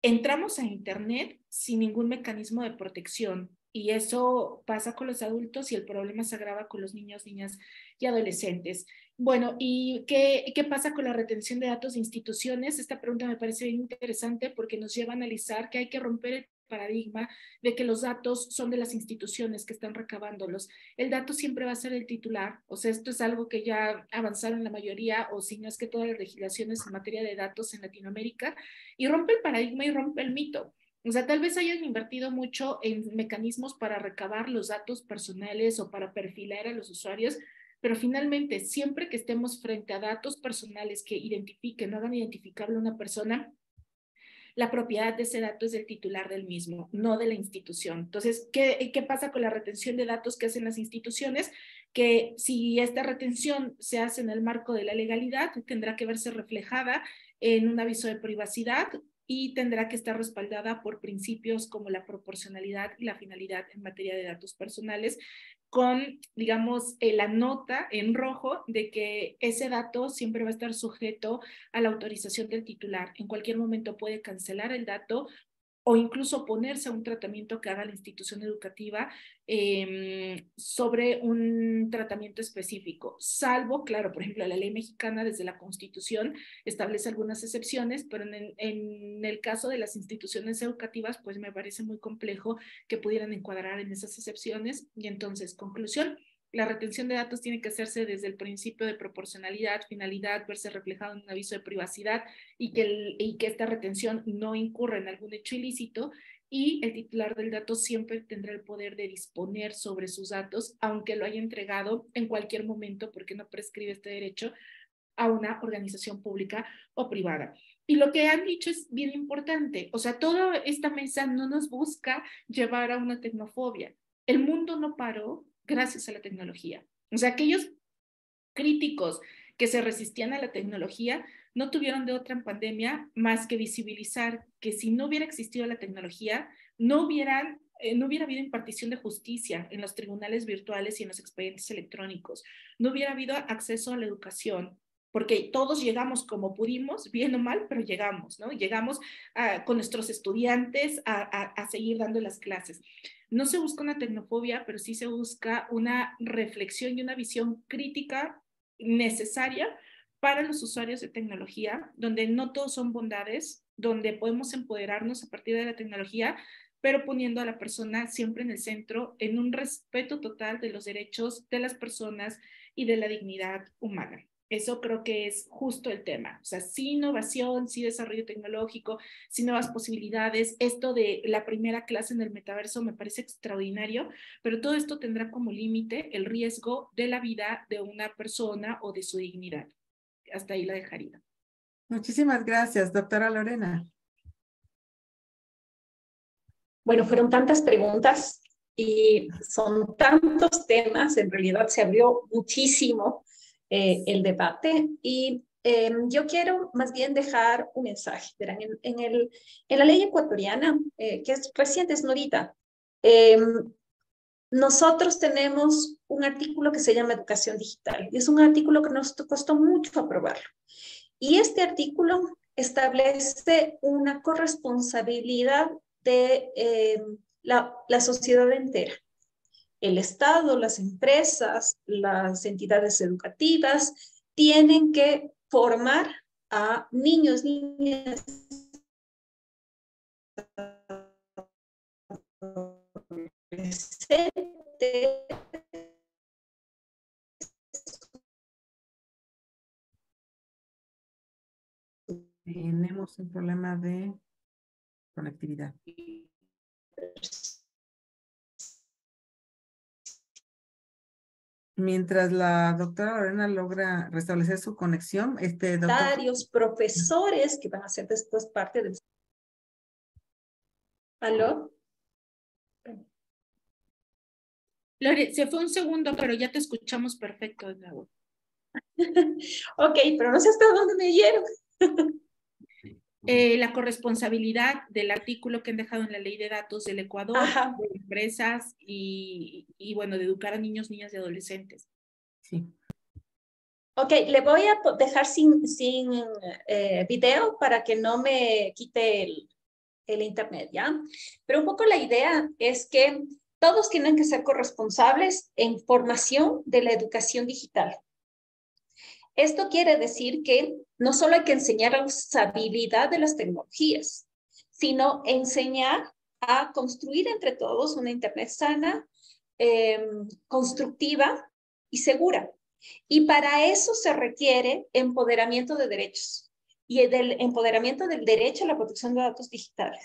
entramos a Internet sin ningún mecanismo de protección. Y eso pasa con los adultos y el problema se agrava con los niños, niñas y adolescentes. Bueno, ¿y qué pasa con la retención de datos de instituciones? Esta pregunta me parece bien interesante porque nos lleva a analizar que hay que romper el paradigma de que los datos son de las instituciones que están recabándolos. El dato siempre va a ser el titular, o sea, esto es algo que ya avanzaron la mayoría, o si no es que todas las legislaciones en materia de datos en Latinoamérica, y rompe el paradigma y rompe el mito. O sea, tal vez hayan invertido mucho en mecanismos para recabar los datos personales o para perfilar a los usuarios, pero finalmente, siempre que estemos frente a datos personales que identifiquen, no hagan identificable a una persona, la propiedad de ese dato es del titular del mismo, no de la institución. Entonces, ¿qué pasa con la retención de datos que hacen las instituciones? Que si esta retención se hace en el marco de la legalidad, tendrá que verse reflejada en un aviso de privacidad y tendrá que estar respaldada por principios como la proporcionalidad y la finalidad en materia de datos personales, con, digamos, la nota en rojo de que ese dato siempre va a estar sujeto a la autorización del titular. En cualquier momento puede cancelar el dato o incluso ponerse a un tratamiento que haga la institución educativa sobre un tratamiento específico, salvo, claro, por ejemplo, la ley mexicana desde la Constitución establece algunas excepciones, pero en el caso de las instituciones educativas, pues me parece muy complejo que pudieran encuadrar en esas excepciones. Y entonces, conclusión, la retención de datos tiene que hacerse desde el principio de proporcionalidad, finalidad, verse reflejado en un aviso de privacidad y que esta retención no incurra en algún hecho ilícito, y el titular del dato siempre tendrá el poder de disponer sobre sus datos, aunque lo haya entregado en cualquier momento, porque no prescribe este derecho, a una organización pública o privada. Y lo que han dicho es bien importante, o sea, toda esta mesa no nos busca llevar a una tecnofobia. El mundo no paró gracias a la tecnología. O sea, aquellos críticos que se resistían a la tecnología no tuvieron de otra en pandemia más que visibilizar que si no hubiera existido la tecnología, no hubiera habido impartición de justicia en los tribunales virtuales y en los expedientes electrónicos, no hubiera habido acceso a la educación, porque todos llegamos como pudimos, bien o mal, pero llegamos, ¿no? Llegamos con nuestros estudiantes a seguir dando las clases. No se busca una tecnofobia, pero sí se busca una reflexión y una visión crítica necesaria para los usuarios de tecnología, donde no todos son bondades, donde podemos empoderarnos a partir de la tecnología, pero poniendo a la persona siempre en el centro, en un respeto total de los derechos de las personas y de la dignidad humana. Eso creo que es justo el tema. O sea, sí innovación, sí desarrollo tecnológico, sí nuevas posibilidades. Esto de la primera clase en el metaverso me parece extraordinario, pero todo esto tendrá como límite el riesgo de la vida de una persona o de su dignidad. Hasta ahí la dejaría. Muchísimas gracias, doctora Lorena. Bueno, fueron tantas preguntas y son tantos temas, en realidad se abrió muchísimo el debate y yo quiero más bien dejar un mensaje. Verán, en la ley ecuatoriana, que es reciente, es novita, nosotros tenemos un artículo que se llama educación digital y es un artículo que nos costó mucho aprobarlo. Y este artículo establece una corresponsabilidad de la sociedad entera. El Estado, las empresas, las entidades educativas tienen que formar a niños, niñas, Tenemos un problema de conectividad. Mientras la doctora Lorena logra restablecer su conexión, varios profesores que van a ser después parte del... ¿Aló? Lore, se fue un segundo, pero ya te escuchamos perfecto. Ok, pero no sé hasta dónde me oyeron. La corresponsabilidad del artículo que han dejado en la ley de datos del Ecuador, de empresas y bueno, de educar a niños, niñas y adolescentes. Sí. Ok, le voy a dejar sin video para que no me quite el internet, ¿ya? Pero un poco la idea es que todos tienen que ser corresponsables en formación de la educación digital. Esto quiere decir que no solo hay que enseñar la usabilidad de las tecnologías, sino enseñar a construir entre todos una Internet sana, constructiva y segura. Y para eso se requiere empoderamiento de derechos y el empoderamiento del derecho a la protección de datos digitales,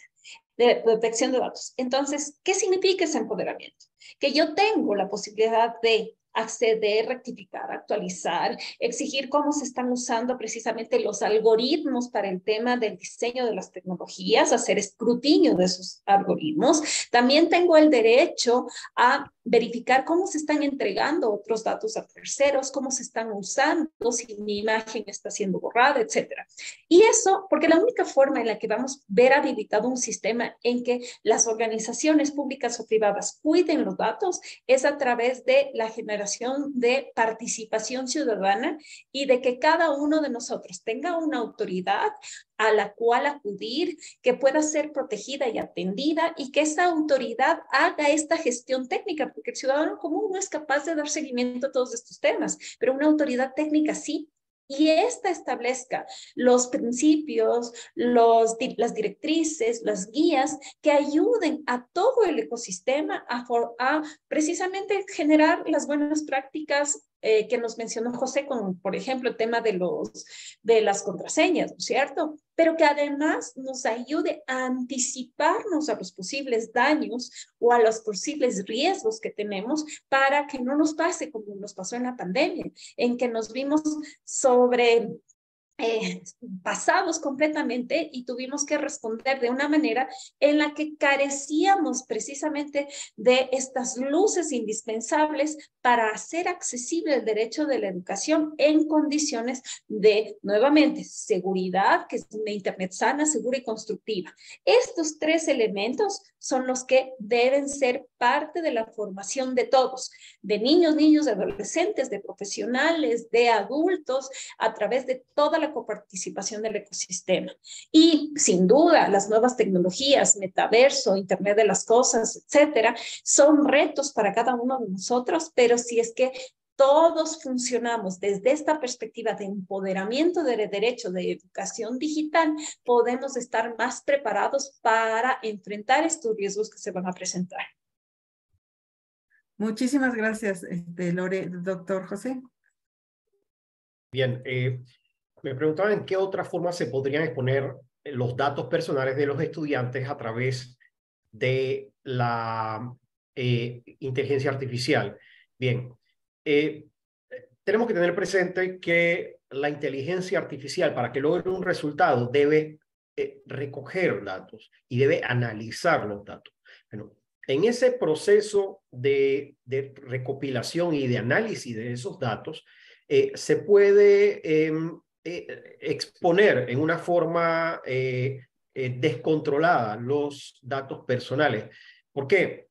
de protección de datos. Entonces, ¿qué significa ese empoderamiento? Que yo tengo la posibilidad de acceder, rectificar, actualizar, exigir cómo se están usando precisamente los algoritmos para el tema del diseño de las tecnologías, hacer escrutinio de esos algoritmos. También tengo el derecho a verificar cómo se están entregando otros datos a terceros, cómo se están usando, si mi imagen está siendo borrada, etcétera. Y eso, porque la única forma en la que vamos a ver habilitado un sistema en que las organizaciones públicas o privadas cuiden los datos es a través de la generación de participación ciudadana y de que cada uno de nosotros tenga una autoridad a la cual acudir, que pueda ser protegida y atendida y que esa autoridad haga esta gestión técnica, porque el ciudadano común no es capaz de dar seguimiento a todos estos temas, pero una autoridad técnicas sí. Y esta establezca los principios, las directrices, las guías que ayuden a todo el ecosistema a precisamente generar las buenas prácticas que nos mencionó José, con, por ejemplo, el tema de las contraseñas, ¿no es cierto? Pero que además nos ayude a anticiparnos a los posibles daños o a los posibles riesgos que tenemos para que no nos pase como nos pasó en la pandemia, en que nos vimos pasados completamente y tuvimos que responder de una manera en la que carecíamos precisamente de estas luces indispensables para hacer accesible el derecho de la educación en condiciones de, nuevamente, seguridad, que es una internet sana, segura y constructiva. Estos tres elementos son los que deben ser parte de la formación de todos, de niños, de adolescentes, de profesionales, de adultos, a través de toda la coparticipación del ecosistema. Y sin duda, las nuevas tecnologías, metaverso, Internet de las cosas, etcétera, son retos para cada uno de nosotros, pero si es que todos funcionamos desde esta perspectiva de empoderamiento del derecho de educación digital, podemos estar más preparados para enfrentar estos riesgos que se van a presentar. Muchísimas gracias, Lore. Doctor José. Bien, me preguntaba en qué otra forma se podrían exponer los datos personales de los estudiantes a través de la inteligencia artificial. Bien, tenemos que tener presente que la inteligencia artificial, para que logre un resultado, debe recoger datos y debe analizar los datos. Bueno, en ese proceso de recopilación y de análisis de esos datos, se puede exponer en una forma descontrolada los datos personales. ¿Por qué?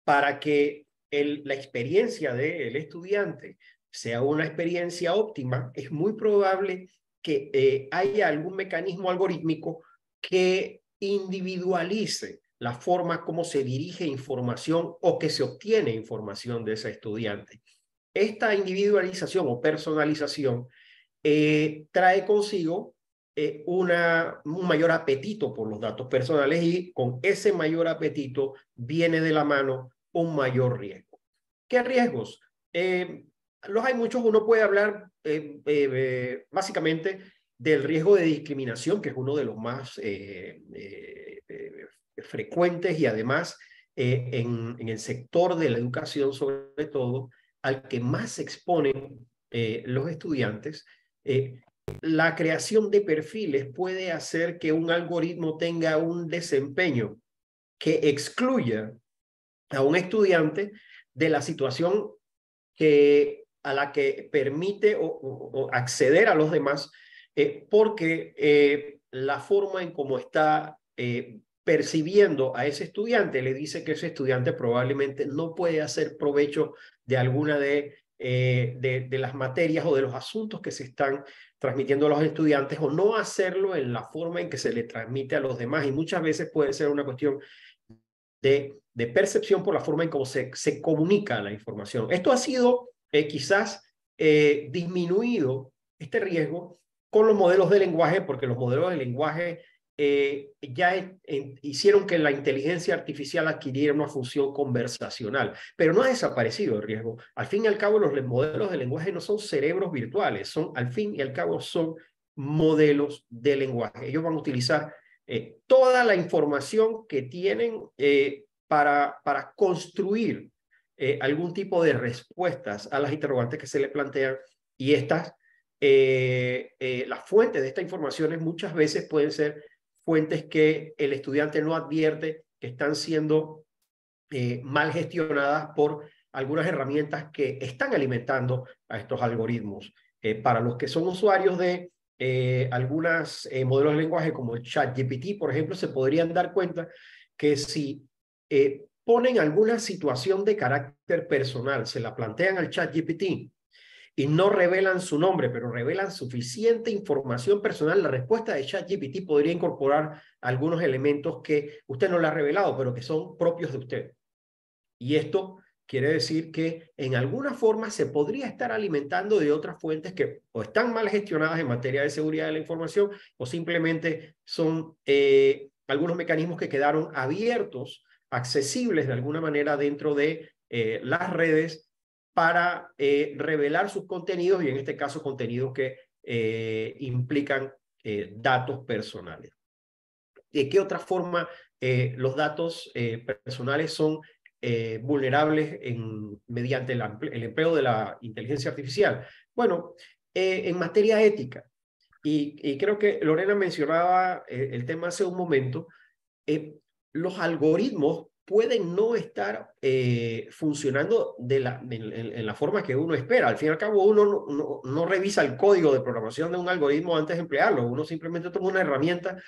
Para que la experiencia del estudiante sea una experiencia óptima, es muy probable que haya algún mecanismo algorítmico que individualice la forma como se dirige información o que se obtiene información de ese estudiante. Esta individualización o personalización trae consigo un mayor apetito por los datos personales y con ese mayor apetito viene de la mano un mayor riesgo. ¿Qué riesgos? Los hay muchos. Uno puede hablar básicamente del riesgo de discriminación, que es uno de los más frecuentes y además en el sector de la educación sobre todo, al que más se exponen los estudiantes. La creación de perfiles puede hacer que un algoritmo tenga un desempeño que excluya a un estudiante de la situación a la que permite o acceder a los demás, porque la forma en cómo está percibiendo a ese estudiante le dice que ese estudiante probablemente no puede hacer provecho de alguna de las materias o de los asuntos que se están transmitiendo a los estudiantes, o no hacerlo en la forma en que se le transmite a los demás. Y muchas veces puede ser una cuestión de percepción por la forma en cómo se comunica la información. Esto ha sido quizás disminuido, este riesgo, con los modelos de lenguaje, porque los modelos de lenguaje ya hicieron que la inteligencia artificial adquiriera una función conversacional, pero no ha desaparecido el riesgo. Al fin y al cabo, los modelos de lenguaje no son cerebros virtuales, al fin y al cabo son modelos de lenguaje. Ellos van a utilizar toda la información que tienen para construir algún tipo de respuestas a las interrogantes que se le plantean, y estas, las fuentes de estas informaciones muchas veces pueden ser fuentes que el estudiante no advierte que están siendo mal gestionadas por algunas herramientas que están alimentando a estos algoritmos. Para los que son usuarios de algunos modelos de lenguaje como el ChatGPT, por ejemplo, se podrían dar cuenta que si ponen alguna situación de carácter personal, se la plantean al ChatGPT y no revelan su nombre, pero revelan suficiente información personal, la respuesta de ChatGPT podría incorporar algunos elementos que usted no le ha revelado, pero que son propios de usted. Y esto quiere decir que en alguna forma se podría estar alimentando de otras fuentes que o están mal gestionadas en materia de seguridad de la información, o simplemente son algunos mecanismos que quedaron abiertos, accesibles de alguna manera dentro de las redes, para revelar sus contenidos, y en este caso contenidos que implican datos personales. ¿De qué otra forma los datos personales son vulnerables mediante el empleo de la inteligencia artificial? Bueno, en materia ética, y creo que Lorena mencionaba el tema hace un momento, los algoritmos pueden no estar funcionando en la forma que uno espera. Al fin y al cabo, uno no revisa el código de programación de un algoritmo antes de emplearlo. Uno simplemente toma una herramienta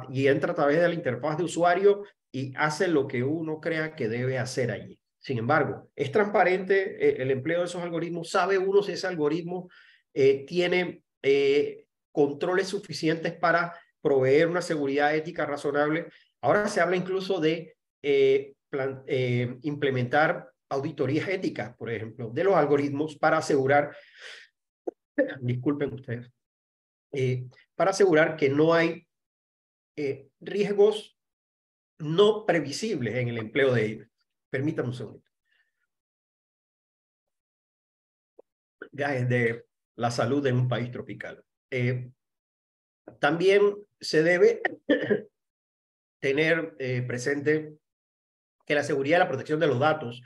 y entra a través de la interfaz de usuario y hace lo que uno crea que debe hacer allí. Sin embargo, es transparente el empleo de esos algoritmos. Sabe uno si ese algoritmo tiene controles suficientes para proveer una seguridad ética razonable. Ahora se habla incluso de implementar auditorías éticas, por ejemplo, de los algoritmos para asegurar, disculpen ustedes, para asegurar que no hay riesgos no previsibles en el empleo de ellos. Permítanme un segundo. Gajes de la salud en un país tropical. También se debe tener presente que la seguridad y la protección de los datos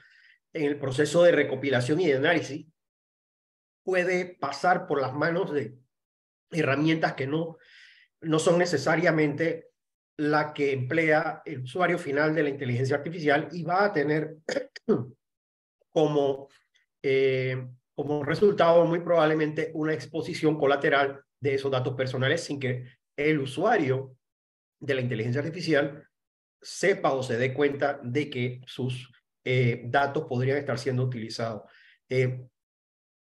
en el proceso de recopilación y de análisis puede pasar por las manos de herramientas que no son necesariamente la que emplea el usuario final de la inteligencia artificial, y va a tener como resultado muy probablemente una exposición colateral de esos datos personales sin que el usuario de la inteligencia artificial sepa o se dé cuenta de que sus datos podrían estar siendo utilizados. En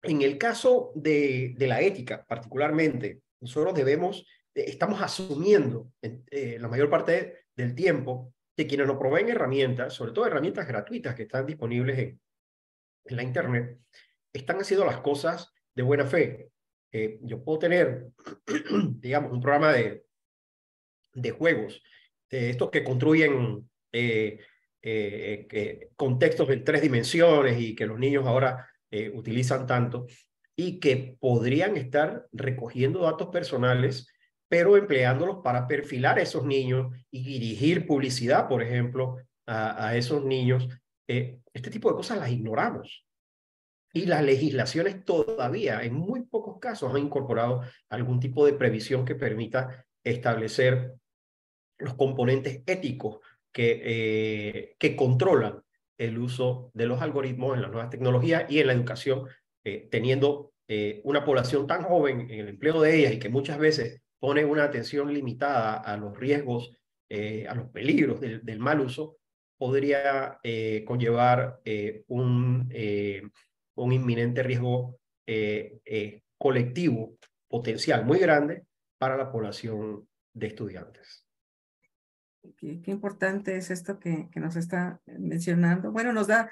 el caso de la ética, particularmente, nosotros estamos asumiendo la mayor parte del tiempo que quienes nos proveen herramientas, sobre todo herramientas gratuitas que están disponibles en la Internet, están haciendo las cosas de buena fe. Yo puedo tener, digamos, un programa de juegos, estos que construyen contextos en 3 dimensiones y que los niños ahora utilizan tanto, y que podrían estar recogiendo datos personales, pero empleándolos para perfilar a esos niños y dirigir publicidad, por ejemplo, a esos niños. Este tipo de cosas las ignoramos. Y las legislaciones todavía, en muy pocos casos, han incorporado algún tipo de previsión que permita establecer los componentes éticos que controlan el uso de los algoritmos en las nuevas tecnologías y en la educación, teniendo una población tan joven en el empleo de ellas, y que muchas veces pone una atención limitada a los riesgos, a los peligros del mal uso, podría conllevar un inminente riesgo colectivo potencial muy grande para la población de estudiantes. Qué importante es esto que nos está mencionando. Bueno, nos da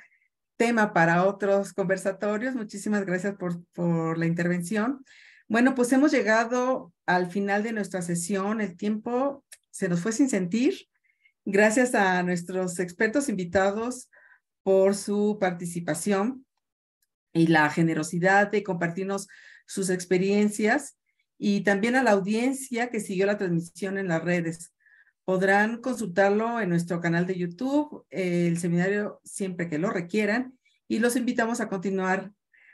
tema para otros conversatorios. Muchísimas gracias por la intervención. Bueno, pues hemos llegado al final de nuestra sesión. El tiempo se nos fue sin sentir. Gracias a nuestros expertos invitados por su participación y la generosidad de compartirnos sus experiencias, y también a la audiencia que siguió la transmisión en las redes. Podrán consultarlo en nuestro canal de YouTube, el seminario, siempre que lo requieran, y los invitamos a continuar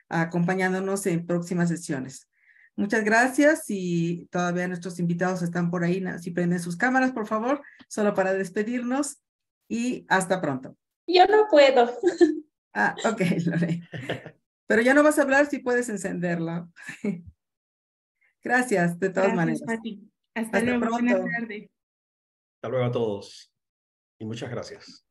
acompañándonos en próximas sesiones. Muchas gracias y todavía nuestros invitados están por ahí. Si prenden sus cámaras, por favor, solo para despedirnos y hasta pronto. Yo no puedo. Ok, Lore. Pero ya no vas a hablar si puedes encenderla. Gracias, de todas maneras. Pati. Hasta luego. Pronto. Buenas tardes. Hasta luego a todos y muchas gracias.